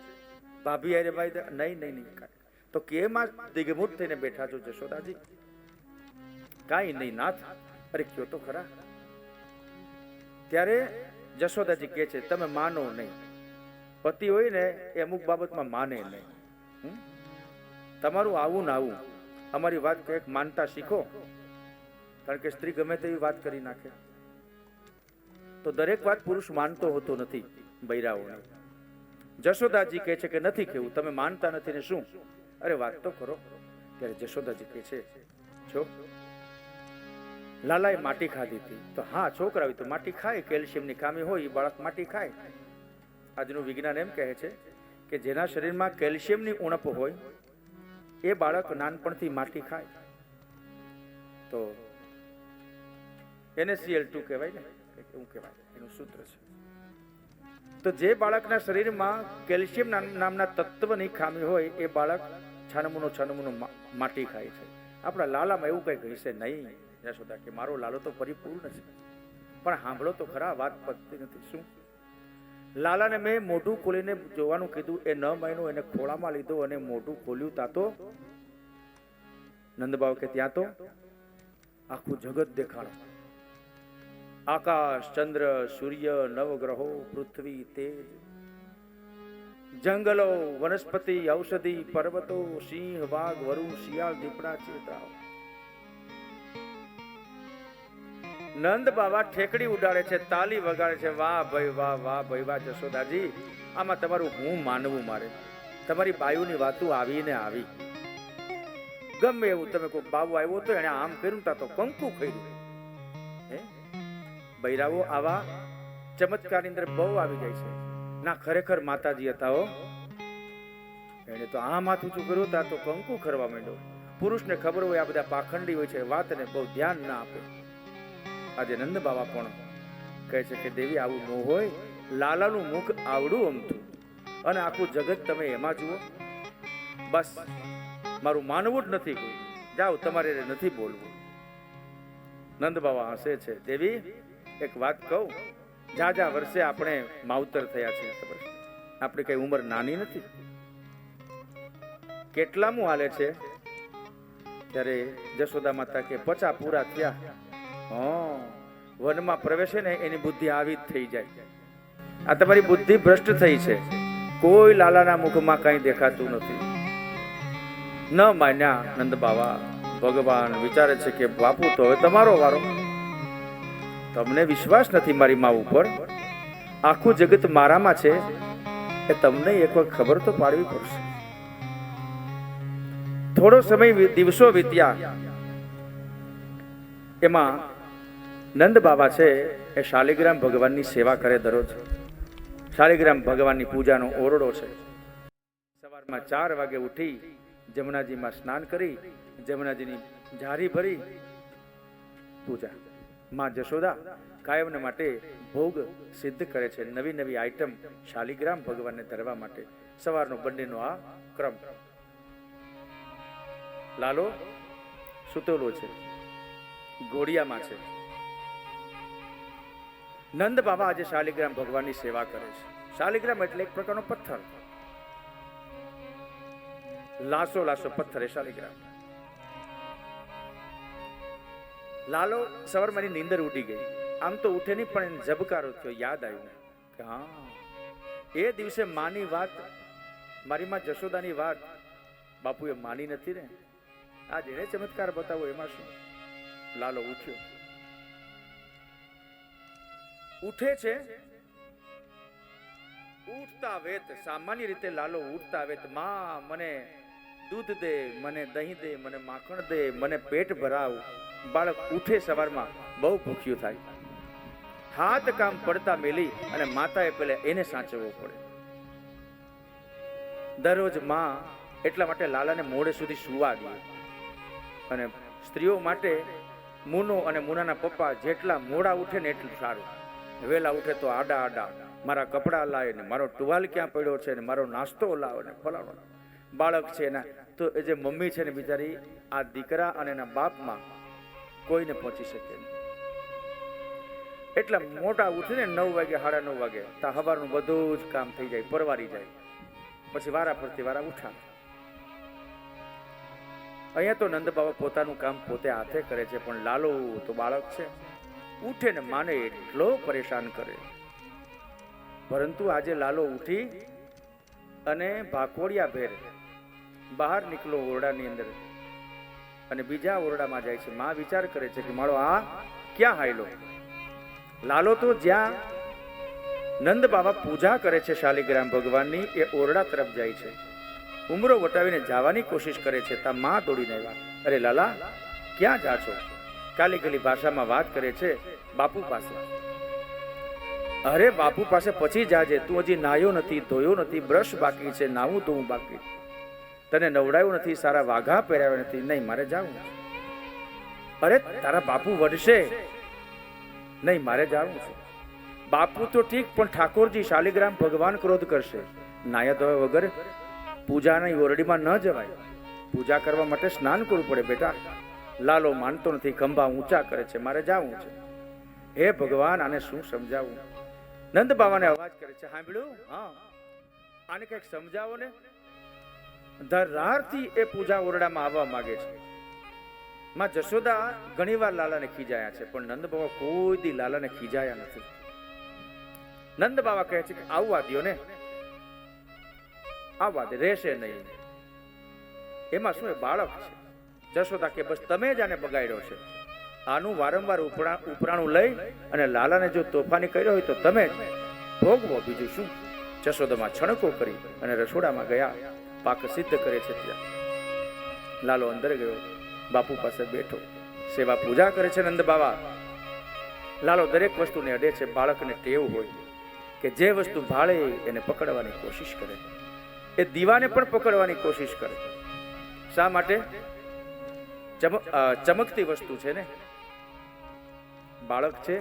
ભાભી આરે બાયધા? નહીં નહીં નહીં. તો કેમ આ દિગ્મૂઢ થઈને બેઠા છો જશોદાજી? કાંઈ નહીં નાથ. અરે કયો તો ખરા. ત્યારે જશોદાજી કહે છે, તમે માનો નહીં. પતિ હોય ને એ અમુક બાબતમાં માને નહીં. તમારું આવું ને આવું. અમારી વાત કંઈક માનતા શીખો. કારણ કે સ્ત્રી ગમે તેવી વાત કરી નાખે. તો દરેક વાત પુરુષ માનતો હોતો નથી બૈરાઓને. જશોદાજી કહે છે કે નથી કેવું, તમે માનતા નથી ને શું? અરે વાત તો કરો. ત્યારે જશોદાજી કહે છે, જો લાલાએ માટી ખાધી હતી, તો હા છોકરા હોય તો માટી ખાય, કેલ્શિયમની ખામી હોય એ બાળક માટી ખાય. આજનું વિજ્ઞાન એમ કહે છે કે જેના શરીરમાં કેલ્શિયમની ઉણપ હોય એ બાળક નાનપણથી માટી ખાય. તો NaCl2 કહેવાય ને, એવું કહેવાય, એનું સૂત્ર છે. તો જે બાળકના શરીરમાં કેલ્શિયમ નામના તત્વની ખામી હોય એ બાળક છાનમુનો માટી ખાય છે. આપણા લાલામાં એવું કંઈક હશે નહીં. યશોદા કે મારો લાલો તો પરિપૂર્ણ છે, પણ સાંભળો તો ખરા, વાત પતતી નથી. શું? લાલાને મેં મોઢું ખોલીને જોવાનું કીધું. એ 9 મહિનો એને ખોળામાં લીધો અને મોઢું ખોલ્યું. તા તો નંદબાવ કે ત્યાં તો આખું જગત દેખાડો. આકાશ, ચંદ્ર, સૂર્ય, નવગ્રહો, પૃથ્વી, તેજ, જંગલો, વનસ્પતિ, ઔષધિ, પર્વતો, સિંહ, વાઘ, વરુ, શિયાળ, દીપડા, ચેતરાઓ. નંદ બાબા ઠેકડી ઉડાડે છે, તાલી વગાડે છે. વાહ ભાઈ વાહ, વાહ ભાઈ વાહ. જશોદાજી, આમાં તમારું હું માનવું? મારે તમારી બાયુની વાતો આવી ને આવી. ગમે એવું તમે કોઈ બાબુ આવ્યો તો એને આમ કર્યું તા તો કંકુ કર્યું. હે બૈરાઓ આવા ચમત્કારની અંદર બહુ આવી જાય છે. ના ખરેખર માતાજી હતા હો. એને તો આ માથું ઊંચું કર્યું તા તો કંકુ ખરવા માંડ્યો. પુરુષને ખબર હોય આ બધા પાખંડી હોય છે, વાતને બહુ ધ્યાન ના આપે. આજે નંદ બાબા પણ કહે છે કે દેવી આવું ન હોય, લાલાનું મુખ આવડું અમથું અને આખું જગત તમે એમાં જુઓ. બસ મારું માનવું જ નથી કોઈ, જાઓ તમારે નથી બોલવું. નંદ બાવા હસે છે. દેવી એક વાત કહું, જા વર્ષે આપણે માવતર થયા છે, ખબર છે આપણી કઈ ઉંમર નાની નથી. કેટલામું હાલે છે? ત્યારે જશોદા માતા કે 50 પૂરા થયા. વનમાં પ્રવેશે ને એની બુદ્ધિ આવી જ થઈ જાય. આ તમારી બુદ્ધિ ભ્રષ્ટ થઈ છે. કોઈ લાલાના મુખમાં કઈ દેખાતું નથી. ન માન્યા નંદ બાવા. ભગવાન વિચારે છે કે બાપુ તો હવે તમારો વારો. તમને વિશ્વાસ નથી મારી મા ઉપર. આખું જગત મારામાં છે એ તમને એક વખત ખબર તો પાડવી પડશે. થોડો સમય દિવસો વીત્યા. એમાં નંદ બાબા છે એ શાલિગ્રામ ભગવાનની સેવા કરે દરરોજ. શાલિગ્રામ ભગવાનની પૂજાનો ઓરડો છે. સવારમાં 4 વાગે ઉઠી જમનાજીમાં સ્નાન કરી, જમનાજીની ઝારી ભરી પૂજા. માં જશોદા કાયમને માટે ભોગ સિદ્ધ કરે છે. નવી નવી આઈટમ શાલિગ્રામ ભગવાનને ધરવા માટે. સવારનો બંનેનો આ ક્રમ. લાલો સુતેલો છે, ઘોડિયામાં છે. નંદ બાબા આજે શાલિગ્રામ ભગવાનની સેવા કરે છે. શાલિગ્રામ એટલે એક પ્રકારનો પથ્થર, લાસો પથ્થર એ શાલિગ્રામ. લાલો સવારમાં નીંદર ઉડી ગઈ. આમ તો ઉઠે નહીં, પણ ઝબકારો થયો. યાદ આવ્યું કે હા, એ દિવસે માની વાત, મારી માં જશોદાની વાત બાપુએ માની નથી ને. આજ એને ચમત્કાર બતાવો, એમાં શું? લાલો ઉઠ્યો. ઉઠે છે, ઉઠતા વેત સામાન્ય રીતે લાલો ઉઠતા વેત માં મને દૂધ દે, મને દહીં દે, મને માખણ દે, મને પેટ ભરાવ. બાળક ઉઠે સવારમાં બહુ ભૂખ્યું થાય. હાથ કામ પડતા મેલી અને માતાએ પેલે એને સાચવવો પડે. દરરોજ માં એટલા માટે લાલાને મોડે સુધી સુવા દે. અને સ્ત્રીઓ માટે મુનો અને મુનાના પપ્પા જેટલા મોડા ઉઠે ને એટલું સારું. વહેલા ઉઠે તો આડા મારા કપડા લાવે ને મારો ટુવાલ ક્યાં પડ્યો છે ને મારો નાસ્તો લાવે ને ફલાણો. બાળક છે ને તો એ જે મમ્મી છે ને બિચારી આ દીકરા અને એના બાપમાં કોઈને પહોંચી શકે નહીં. એટલા મોટા ઉઠે ને 9 વાગે 9:30 વાગે તા હવારનું બધું જ કામ થઈ જાય, પરવારી જાય. પછી વારા ફરતી વારા ઉઠા. અહીંયા તો નંદ બાબા પોતાનું કામ પોતે હાથે કરે છે, પણ લાલો તો બાળક છે, ઉઠે ને માને એટલો પરેશાન કરે. પરંતુ આજે લાલો ઉઠી અને ભાકોડિયા ભેર બહાર નીકળો ઓરડાની અંદર અને બીજા ઓરડામાં જાય છે. માં વિચાર કરે છે કે મારો આ ક્યાં હાયલો. લાલો તો જ્યાં નંદ બાબા પૂજા કરે છે શાલિગ્રામ ભગવાનની એ ઓરડા તરફ જાય છે. ઉમરો વટાવીને જવાની કોશિશ કરે છે. તા માં દોડીને આવ્યા. અરે લાલા ક્યાં જા છો? કાલી ગલી ભાષામાં વાત કરે છે બાપુ પાસે. અરે બાપુ પાસે પછી જાજે, તું હજી નાયો નથી, ધોયો નથી, બ્રશ બાકી છે, નાવું ધોવું બાકી, તને નવડાવ્યું નથી, સારા વાઘા પહેરાવ્યા નથી. નહીં, મારે જાવું. અરે તારા બાપુ વડશે નહીં, મારે જાવું છે. બાપુ તો ઠીક, પણ ઠાકોરજી શાલિગ્રામ ભગવાન ક્રોધ કરશે. નાયા ધોયા વગર પૂજાની ઓરડીમાં ન જવાય. પૂજા કરવા માટે સ્નાન કરવું પડે બેટા. લાલો માનતો નથી, ખંભા ઊંચા કરે છે, મારે જાવું છે. હે ભગવાન, આને શું સમજાવું? નંદ બાવાને અવાજ કરે છે, સાંભળ્યું? હા, આને કંઈક સમજાવો ને. ધરારથી એ પૂજા ઓરડામાં આવવા માંગે છે. માં જશોદા ઘણીવાર લાલાને ખીજાયા છે, પણ નંદ બાવા કોઈ દી લાલાને ખીજાયા નથી. નંદ બાવા કહે છે કે આવવા દો ને, આવવા દે, રહેશે નહીં. એમાં શું, એ બાળક છે. જશોદા કે બસ તમે જ આને બગાડ્યો છે. આનું વારંવાર ઉપરાણું લઈ અને લાલાને જો તોફાની કર્યો હોય તો તમે જ ભોગવો, બીજું શું. જશોદામાં છણકો કરી અને રસોડામાં ગયા. પાક સિદ્ધ કરે છે. ત્યાં લાલો અંદર ગયો, બાપુ પાસે બેઠો, સેવા પૂજા કરે છે નંદ બાવા. લાલો દરેક વસ્તુને અડે છે. બાળકને ટેવ હોય કે જે વસ્તુ ભાળે એને પકડવાની કોશિશ કરે. એ દીવાને પણ પકડવાની કોશિશ કરે. શા માટે? ચમકતી વસ્તુ છે ને. બાળક છે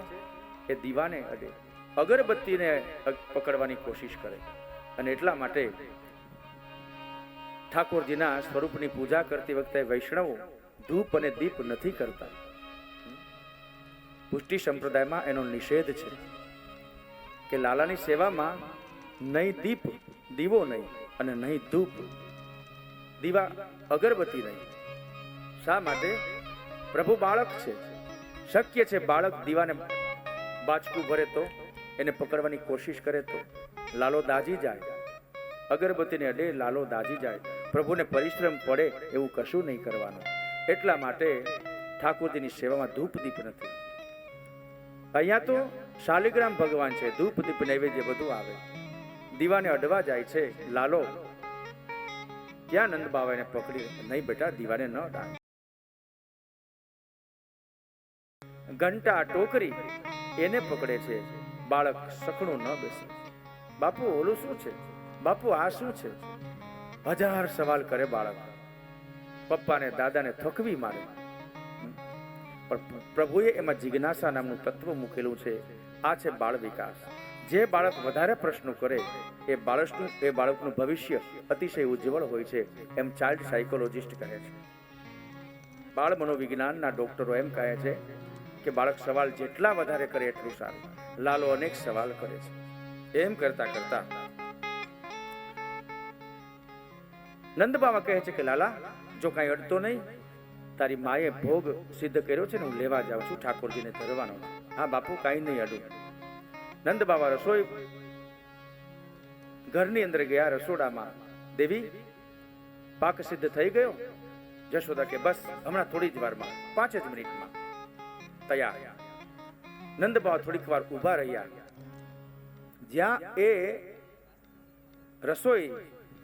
એ દીવાને અડે, અગરબત્તીને પકડવાની કોશિશ કરે. અને એટલા માટે ઠાકોરજીના સ્વરૂપની પૂજા કરતી વખતે વૈષ્ણવો ધૂપ અને દીપ નથી કરતા. પુષ્ટિ સંપ્રદાયમાં એનો નિષેધ છે કે લાલાની સેવામાં નહીં દીપ, દીવો નહીં, અને નહીં ધૂપ, દીવા, અગરબત્તી નહીં. શા માટે? પ્રભુ બાળક છે. શક્ય છે બાળક દીવાને બાચકું ભરે તો, એને પકડવાની કોશિશ કરે તો લાલો દાજી જાય. અગરબત્તીને અડે, લાલો દાજી જાય. પ્રભુને પરિશ્રમ પડે એવું કશું નહીં કરવાનું. એટલા માટે ઠાકોરજીની સેવામાં ધૂપ દીપ નથી. અહીંયા તો શાલિગ્રામ ભગવાન છે, ધૂપ દીપ નૈવેદ્ય બધું આવે. દીવાને અડવા જાય છે લાલો, ક્યાં નંદ બાવાને પકડી, નહીં બેટા દીવાને ન અડાય. ઘંટા ટોકરી એને પકડે છે, બાળક સખણું ન બેસે. બાપુ ઓલું શું છે, બાપુ આ શું છે? 1000 સવાલ કરે બાળક, પપ્પાને દાદાને થકવી મારે. પણ પ્રભુએ એમાં જિજ્ઞાસા નામનું તત્વ મૂકેલું છે. આ છે બાળ વિકાસ. જે બાળક વધારે પ્રશ્નો કરે એ બાળકનું ભવિષ્ય અતિશય ઉજ્જવળ હોય છે, એમ ચાઇલ્ડ સાયકોલોજિસ્ટ કહે છે. બાળ મનોવિજ્ઞાનના ડોક્ટરો એમ કહે છે કે બાળક સવાલ જેટલા વધારે કરે એટલું સારું. લાલો અનેક સવાલ કરે છે. એમ કરતા કરતા નંદ બાવા કહે છે કે લાલા, જો કાંઈ અડતો નહીં, તારી માએ ભોગ સિદ્ધ કર્યો છે ને, હું લેવા જાઉં છું, ઠાકોરજીને ધરવાનો. હા બાપુ, કાંઈ નહીં અડું. નંદ બાવા રસોઈ ઘરની અંદર ગયા. રસોડામાં દેવી, પાક સિદ્ધ થઈ ગયો? જશોદા કે બસ હમણાં થોડી જ વારમાં, 5 જ મિનિટમાં તૈયાર. નંદ બાવા થોડીક વાર ઊભા રહ્યા. જ્યાં એ રસોઈ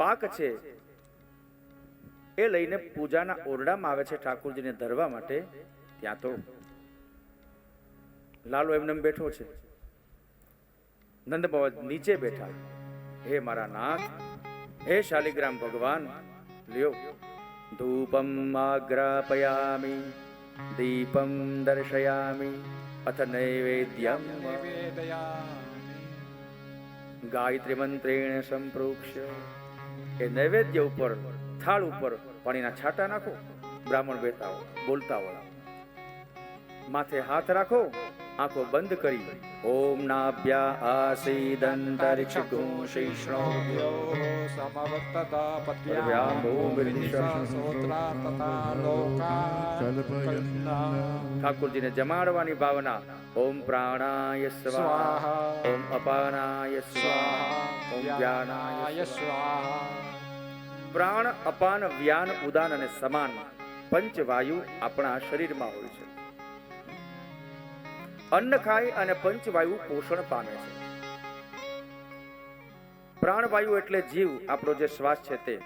પાક છે એ લઈને પૂજાના ઓરડામાં આવે છે ઠાકોરજીને ધરવા માટે, ત્યાં તો લાલો એમને બેઠો છે. નંદ બાવા નીચે બેઠા. હે મારા નાથ, હે શાલિગ્રામ ભગવાન, લ્યો ધૂપમ આગ્રાપયામિ, દીપમ દર્શયામિ, અથ નૈવેદ્યમ ગાયત્રી મંત્રેણ સંપ્રોક્ષ્ય. એ નૈવેદ્ય ઉપર, થાળ ઉપર પાણીના છાંટા નાખો. બ્રાહ્મણ બેઠા બોલતા હોય. માથે હાથ રાખો, આંખો બંધ કરી. ઓમ નાભ્યા આસીદંતરિક્ષગું શિષ્ણોભ્યો સમવક્તતા પત્યામ્બો વિર્નિશોત્રા તથા લોકા. ઠાકોરજીને જમાડવાની ભાવના. ઓમ પ્રાણાય સ્વાહા, ઓમ અપાનાય સ્વાહા, ઓમ વ્યાનાય સ્વાહા. પ્રાણ, અપાન, વ્યાન, ઉદાન અને સમાન પંચવાયુ આપણા શરીરમાં હોય છે. અન્ન ખાય અને પંચવાયુ પોષણ પામે છે. પ્રાણવાયુ એટલે જીવ, આપણો જે શ્વાસ છે તે.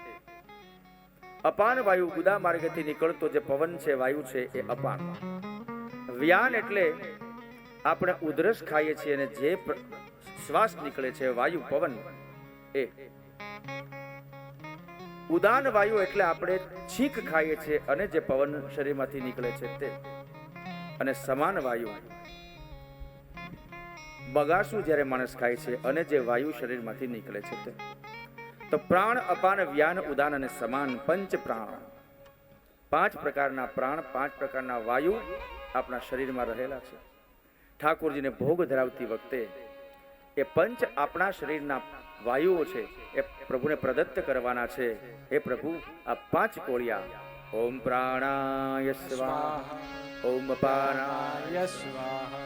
અપાન વાયુ, ગુદા માર્ગેથી નીકળતો જે પવન છે, વાયુ છે, એ અપાન. વ્યાન એટલે આપણે ઉધરસ ખાઈએ છીએ અને જે શ્વાસ નીકળે છે, વાયુ, પવન, એ. ઉદાન વાયુ એટલે આપણે છીંક ખાઈએ છીએ અને જે પવન શરીરમાંથી નીકળે છે તે. અને સમાન વાયુ, બગાસું જ્યારે માણસ ખાય છે અને જે વાયુ શરીરમાંથી નીકળે છે તે. તો પ્રાણ, અપાન, વ્યાન, ઉદાન અને સમાન પંચ પ્રાણ. 5 પ્રકારના પ્રાણ, 5 પ્રકારના વાયુ આપણા શરીરમાં રહેલા છે. ઠાકોરજીને ભોગ ધરાવતી વખતે એ પંચ આપણા શરીરના વાયુઓ છે એ પ્રભુને પ્રદત્ત કરવાના છે. હે પ્રભુ, આ 5 કોળિયા, ઓમ પ્રાણાય સ્વાહા, ઓમ અપાનાય સ્વાહા,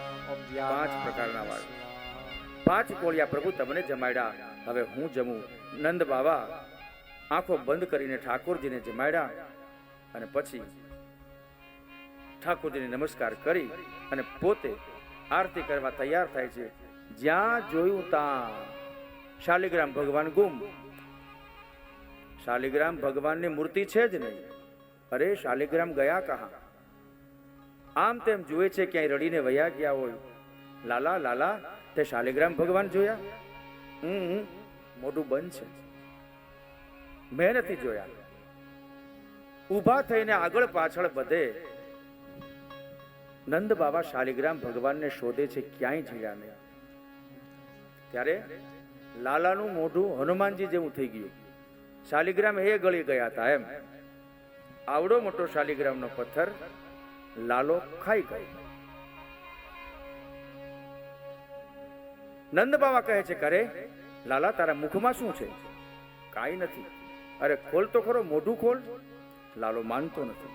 5 પ્રકારના વાયુ, 5 કોળિયા પ્રભુ તમને જમાડ્યા. હવે હું જમું. નંદ બાવા આંખો બંધ કરીને ઠાકોરજીને જમાડ્યા અને પછી ઠાકોરજીને નમસ્કાર કરી અને પોતે આરતી કરવા તૈયાર થાય છે. જ્યાં જોયું ત્યાં શાલિગ્રામ ભગવાન ગુમ. શાલિગ્રામ ભગવાનની મૂર્તિ છે જ નહીં. અરે શાલિગ્રામ ગયા કહા? આમ તેમ જુએ છે, ક્યાંય રડીને વયા ગયા હોય. લાલા, લાલા, તે શાલિગ્રામ ભગવાન જોયા? મોઢું બંધ છે, મેં નથી જોયા. ઊભા થઈને આગળ પાછળ બધે નંદ બાબા શાલિગ્રામ ભગવાનને શોધે છે, ક્યાંય જડ્યા નહીં. ત્યારે લાલાનું મોઢું હનુમાનજી જેવું થઈ ગયું. શાલિગ્રામ એ ગળી ગયા હતા એમ. આવડો મોટો શાલિગ્રામનો પથ્થર લાલો ખાઈ ગયો. નંદ બાબા કહે છે, કરે લાલા તારા મુખમાં શું છે? કાંઈ નથી. અરે ખોલ તો ખરો, મોઢું ખોલ. લાલો માનતો નથી.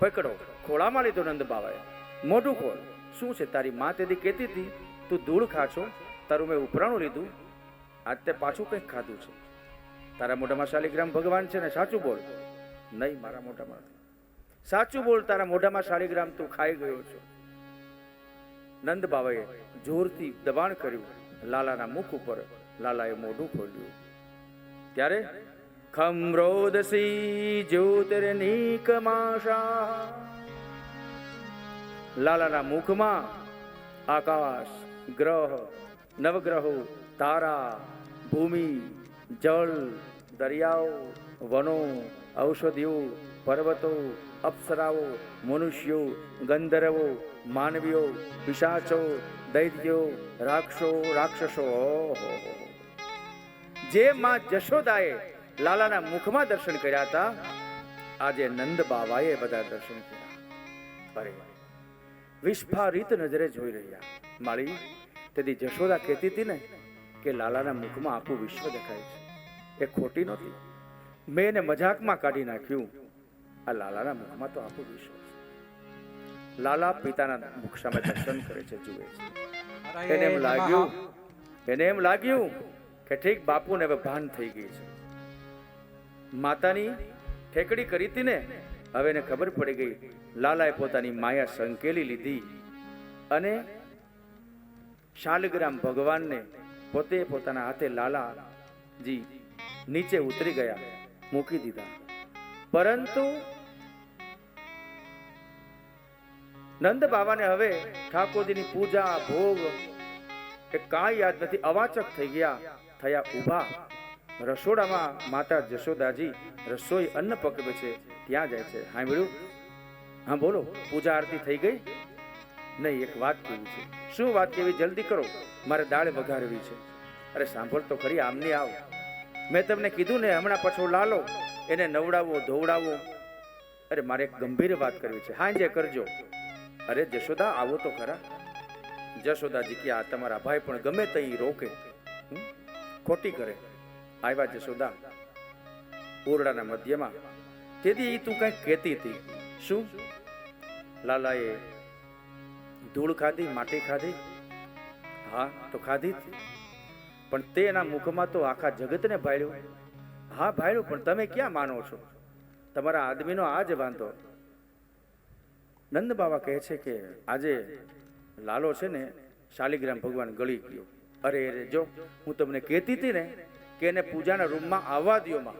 પકડો, ખોળામાં લીધો નંદ બાબાએ. મોઢું ખોલ. શું છે? તારી માં તેથી કહેતી હતી તું ધૂળ ખાશો, તારું મેં ઉપરાણું લીધું, આજ તે પાછું કંઈક ખાધું છે. તારા મોઢામાં શાલિગ્રામ ભગવાન છે ને? સાચું બોલ. નહીં, મારા મોઢામાં નથી. સાચું બોલ, તારા મોઢામાં શાલિગ્રામ તું ખાઈ ગયો છો. નંદ બાબાએ જોરથી દબાણ કર્યું લાલાના મુખ ઉપર. લાલાએ મોઢું ખોલ્યું. ત્યારે ખમરોદસી જ્યોતિર્નિકમાશા. લાલાના મુખમાં આકાશ, ગ્રહ, નવગ્રહો, તારા, ભૂમિ, જળ, દરિયાઓ, વનો, ઔષધિઓ, પર્વતો, અપ્સરાઓ, મનુષ્યો, ગંધર્વો, માનવીઓ, પિશાચો, દૈત્યો, રાક્ષસો. જે માં જશોદાએ લાલાના મુખમાં દર્શન કર્યા હતા, આજે નંદ બાબાએ બધા દર્શન કર્યા. અરે વિસ્ફારિત નજરે જોઈ રહ્યા. માળી, તેથી જશોદા કહેતી હતી ને કે લાલાના મુખમાં આખું વિશ્વ દેખાય છે, એ ખોટી નહોતી. મેં એને મજાકમાં કાઢી નાખ્યું. આ લાલાના મુખમાં તો આખું વિશ્વ છે. લાલા પિતાના મુખ સામે દર્શન કરે છે, જુએ છે. એને એમ લાગ્યું કે ઠીક બાપુને હવે ભાન થઈ ગઈ છે. માતાની ઠેકડી કરી હતી ને, હવે એને ખબર પડી ગઈ. લાલાએ પોતાની માયા સંકેલી લીધી અને શાલિગ્રામ ભગવાનને પોતે પોતાના હાથે લાલાજી નીચે ઉતરી ગયા, મૂકી દીધા. પરંતુ નંદ બાબાને હવે ઠાકોરજીની પૂજા, ભોગ એ કાંઈ યાદ નથી. અવાચક થઈ ગયા, થયા ઊભા. રસોડામાં માતા જશોદાજી રસોઈ અન્ન પકવે છે, ત્યાં જાય છે. સાંભળ્યું? હા બોલો, પૂજા આરતી થઈ ગઈ? નહીં, એક વાત કેવી છે. શું વાત કેવી? જલ્દી કરો, મારે દાળ વઘારવી છે. અરે સાંભળ તો ખરી, આમની આવ. મેં તમને કીધું ને હમણાં પાછો લાલો, એને નવડાવો, ધોવડાવો. અરે મારે એક ગંભીર વાત કરવી છે, હાંજે કરજો. અરે જશોદા આવો તો ખરા. જશોદાજી કે આ તમારા ભાઈ પણ ગમે તે રોકે, ખોટી કરે. આવ્યા જશોદા ઓરડાના મધ્યમાં. તેથી તું કઈક કહેતી હતી. શું? લાલાએ ધૂળ ખાધી, માટી ખાધી? હા તો ખાધી જ, પણ તેના મુખમાં તો આખા જગતને ભાળ્યું. હા ભાળ્યું, પણ તમે ક્યાં માનો છો? તમારા આદમીનો આ જ વાંધો. નંદ બાબા કહે છે કે આજે લાલો છે ને શાલિગ્રામ ભગવાન ગળી ગયો. અરે અરે જો, હું તમને કહેતી હતી ને કે એને પૂજાના રૂમમાં આવવા દ્યોમાં,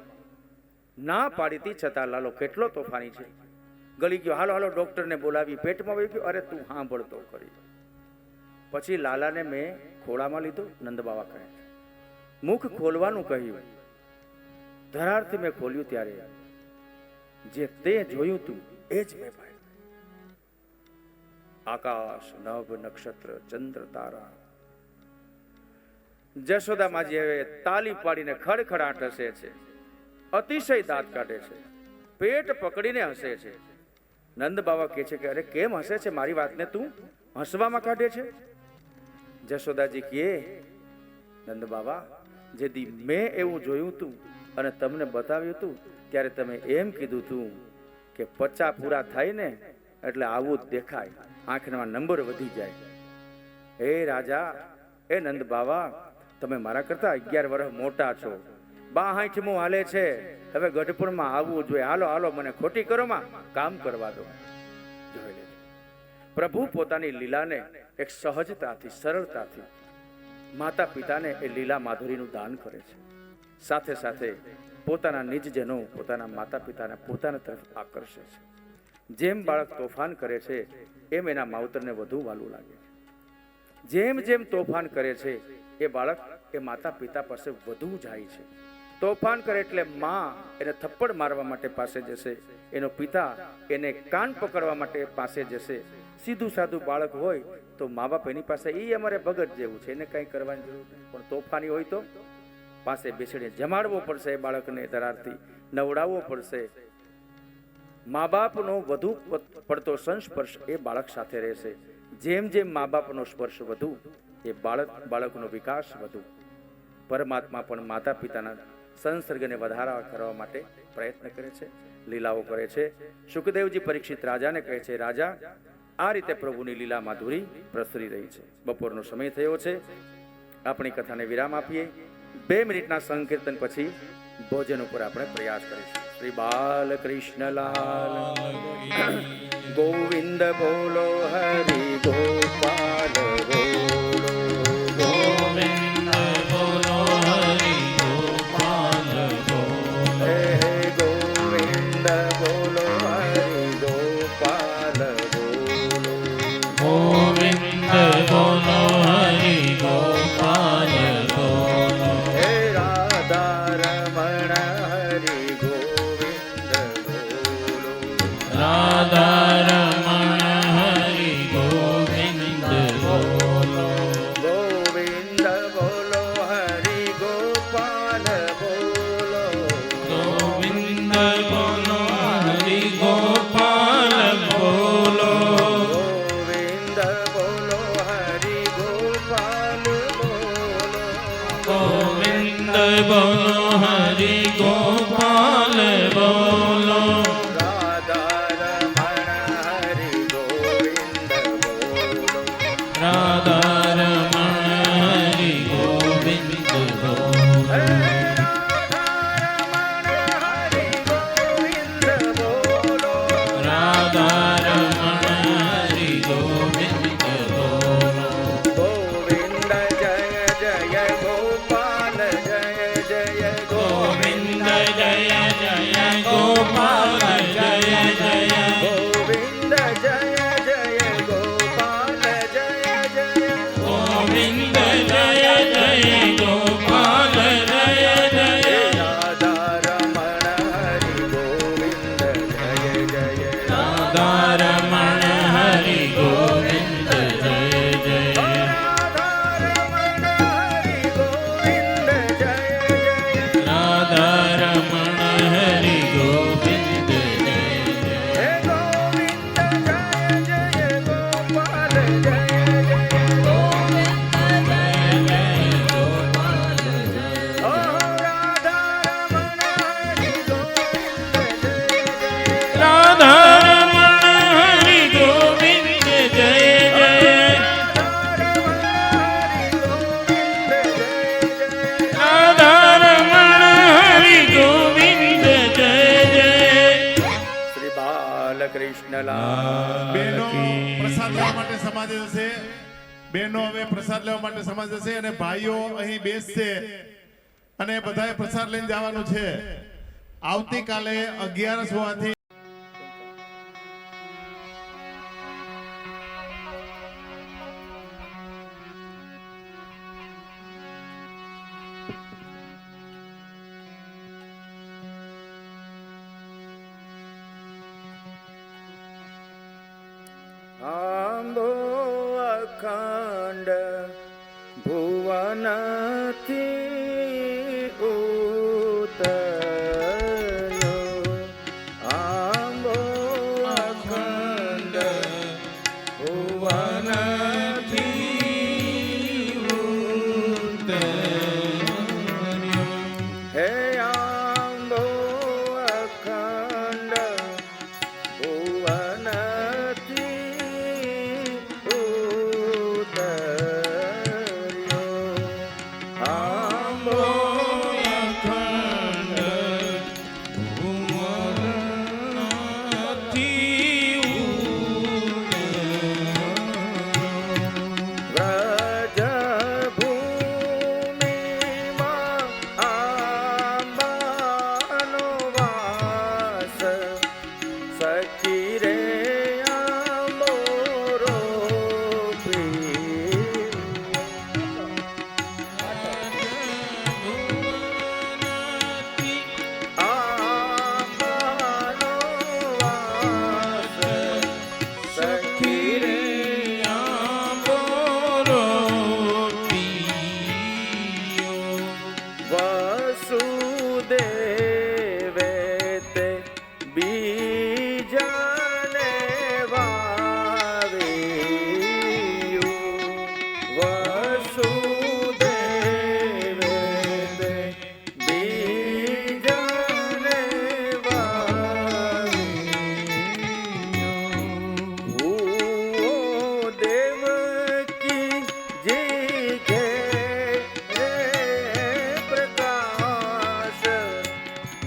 ના પાડી હતી, છતાં લાલો કેટલો તોફાની છે. ગળી ગયો. હાલો હાલો ડોક્ટરને બોલાવી. પેટમાં વહી ગયો. અરે તું સાંભળતો કરી. પછી લાલાને મેં ખોળામાં લીધો. નંદ બાબા કહે છે મુખ ખોલવાનું કહ્યું. ધરારથી મેં ખોલ્યું ત્યારે જે તે જોયું તું એ જ મેં પાડ્યું. આકાશ, નભ, નક્ષત્ર, ચંદ્ર, તારા. જશોદા માજી હવે તાલી પાડીને ખડખડાટ હસે છે, અતિશય દાંત કાઢે છે, પેટ પકડીને હસે છે. નંદ બાબા કહે છે કે અરે કેમ હસે છે? મારી વાતને તું હસવામાં કાઢે છે? જશોદાજી કહે, નંદ બાબા, જેથી મેં એવું જોયું તું અને તમને બતાવ્યું તું ત્યારે તમે એમ કીધું તું કે 50 પૂરા થાય ને એટલે આવું જ દેખાય, આંખના નંબર વધી જાય. હે રાજા, એ નંદ બાબા, તમે મારા કરતા 11 વર્ષ મોટા છો. 62 હાલે છે. હવે ગઢપુરમાં આવવું જોઈએ. હાલો હાલો, મને ખોટી કરો માં, કામ કરવા દો. જોઈ લેજો. પ્રભુ પોતાની લીલાને એક સહજતાથી, સરળતાથી માતા પિતાને એ લીલા માધુરીનું દાન કરે છે. સાથે સાથે પોતાના નિજજનો, પોતાના માતા પિતાને પોતાના તરફ આકર્ષે છે. જેમ બાળક તોફાન કરે છે એમ એના માવતરને વધુ વાલું લાગે છે. જેમ જેમ તોફાન કરે છે એ બાળક એ માતા પિતા પાસે વધુ જાય છે. તોફાન કરે એટલે માં એને થપ્પડ મારવા માટે પાસે જશે, એનો પિતા એને કાન પકડવા માટે પાસે જશે. સીધું સાદું બાળક હોય તો મા બાપ એની પાસે એ અમારે ભગત જેવું છે, એને કંઈ કરવાની જરૂર નહીં. પણ તોફાની હોય તો પાસે બેસીને જમાડવો પડશે, બાળકને ધરારથી નવડાવવો પડશે. મા બાપનો વધુ પડતો સંસ્પર્શ એ બાળક સાથે રહેશે. જેમ જેમ મા બાપનો સ્પર્શ વધુ એ બાળકનો વિકાસ વધુ. પરમાત્મા પણ માતા પિતાના સંસર્ગને વધારા કરવા માટે પ્રયત્ન કરે છે, લીલાઓ કરે છે. સુખદેવજી પરીક્ષિત રાજાને કહે છે, રાજા, આ રીતે પ્રભુની લીલા માધુરી પ્રસરી રહી છે. બપોરનો સમય થયો છે, આપણી કથાને વિરામ આપીએ. 2 મિનિટના સંકીર્તન પછી ભોજન ઉપર આપણે પ્રયાસ કરીશું. શ્રી બાલકૃષ્ણલાલ ગોવિંદ બોલો, હરિ ગોપાલ બોલો, ગોવિંદ બોલો, હરિ ગોપાલ બોલો, હે ગોવિંદ બોલો, હરિ ગોપાલ બોલો, ગોવિંદ બોલો, હરિ ગોપાલ બોલો, હે રાધા રમણ હરિ ગોવિંદ બોલો, રાધા રમણ હરિ ગોવિંદ બોલો, ગોવિંદ બોલો, હરિ ગોપાલ બોલો, ગોવિંદ બોલો, હરિ ગોપાલ બોલો, ગોવિંદ બોલો, હરિ ગોપાલ બોલો, ગોવિંદ બોલો, હરિ ગોપાલ બોલો, રાધા રમણ હરિ ગોવિંદ બોલો, રાધા રમણ હરિ ગોવિંદ બોલો, હે રાધા રમણ હરિ ગોવિંદ બોલો, ગોવિંદ જય જય ગોપાલ, જય જય ગોવિંદ, જય જય ગોપાલ, જય જય ગોવિંદ, જય જય ગોપાલ, જય જય ગોવિંદ, જય જય ગોપાલ, જય જય રાધા રમણ હરિ ગોવિંદ, જય જય રાધા રમણ હરિ ગોવિંદ, જય જય રાધા રમણ હરિ ગોવિંદ, જય જય રાધા રમણ હરિ ગોવિંદ, જય જય હે ગોવિંદ, જય જય ગોપાલ, જય જય ગોવિંદ, જય જય ગોપાલ, જય જય ઓ રાધા રમણ હરિ ગોવિંદ, જય જય રાધા રમણ હરિ ગોવિંદ, જય જય રાધા રમણ હરિ ગોવિંદ, જય જય શ્રી બાલકૃષ્ણલાલ બહેનો કી પ્રસાદ લેવા માટે સમાજ જશે. બહેનો હવે પ્રસાદ લેવા માટે સમાજ જશે અને ભાઈઓ અહીં બેસશે અને બધાએ પ્રસાદ લઈને જવાનું છે. આવતીકાલે 11 હોવાથી આંબો અખંડ ભુવનથી ઉતર્યો, આંબો અખંડ ભુવનથી ઉતર્યો, હે આંબો અખંડ ભુવનથી ઉતર્યો,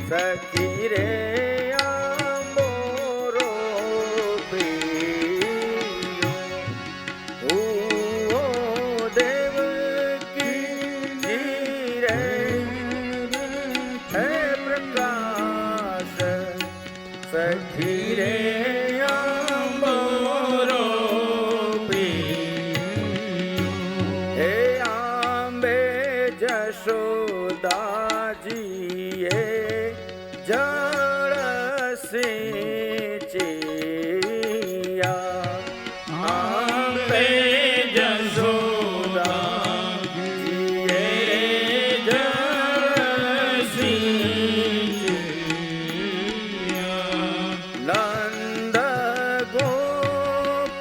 સખી રે આંબોરો પીયો હુઓ દેવકી રે હે પ્રકાશ સખી રે આંબોરો પીયો હે આંબે જશોદાજીએ જળ સિંચ્યા આંબે જશોદાજીએ જળ સિંચ્યા નંદ ગોપ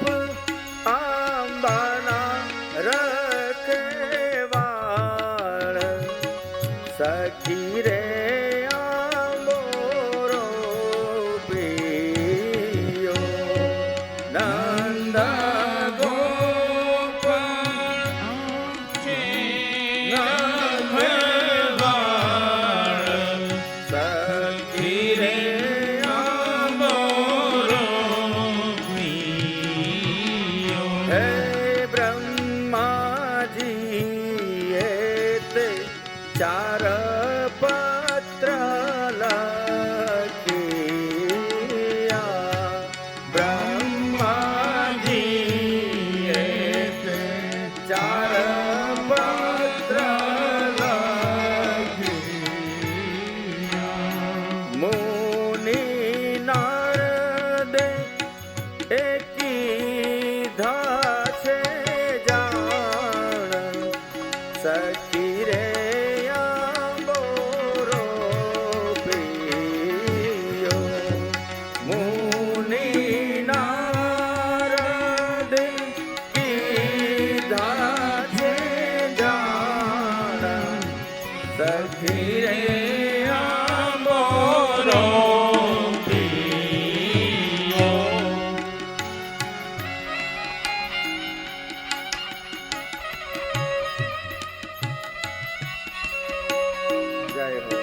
આંબાના રખેવાળ સખી રે આંબોરો પીયો નંદ ગોપ રખેવાળ સખી રે આંબોરો પીયો હે બ્રહ્માજીએ તે ચાર પત્ર લખ્યા બ્રહ્માજીએ તે ચાર પત્ર લખ્યા મુનિ નારદે કીધા છે જાણ સખી રે આંબોરો પીયો મુનિ નારદ કીધા છે જાણ સખી રે આંબોરો પીયો જય હો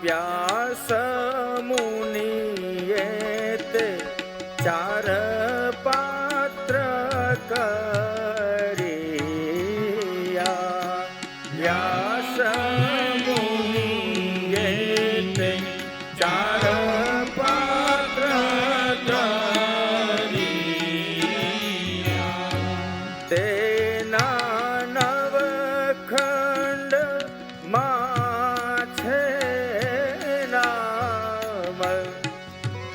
વ્યાસ મુનિએ તે ચાર પાત્ર કર્યા વ્યાસ મુનિએ તે ચાર પાત્ર કર્યા તેના નવખંડ માં છે નામ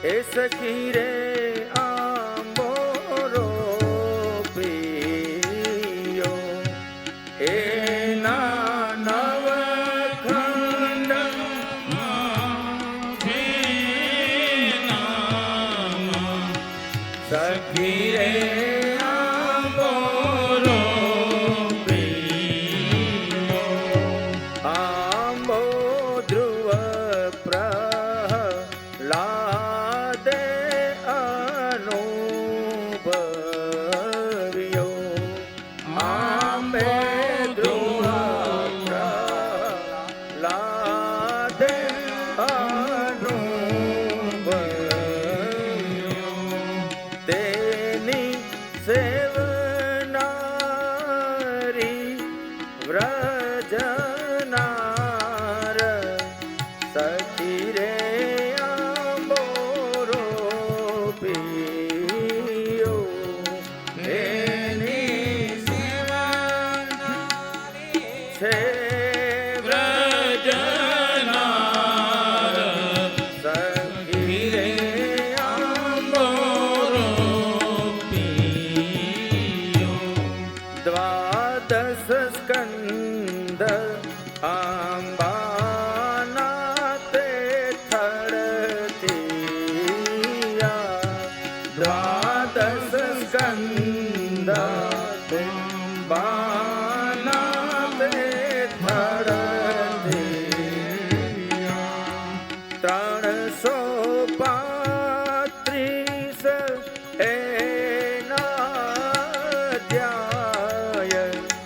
એ સખી રે આંબોરો પીયો એના નવખંડ છે નામ સખી રે આંબોરો પીયો આંબો ધ્રુવ પ્રહલાદે અનુભવ્યો આંબે ધ્રુવ પ્રહલાદે અનુભવ્યો તેની સેવનારી વ્રજનાર સખી રે આંબોરો પીયો એની સેવનારી છે વ્રજનાર સખી રે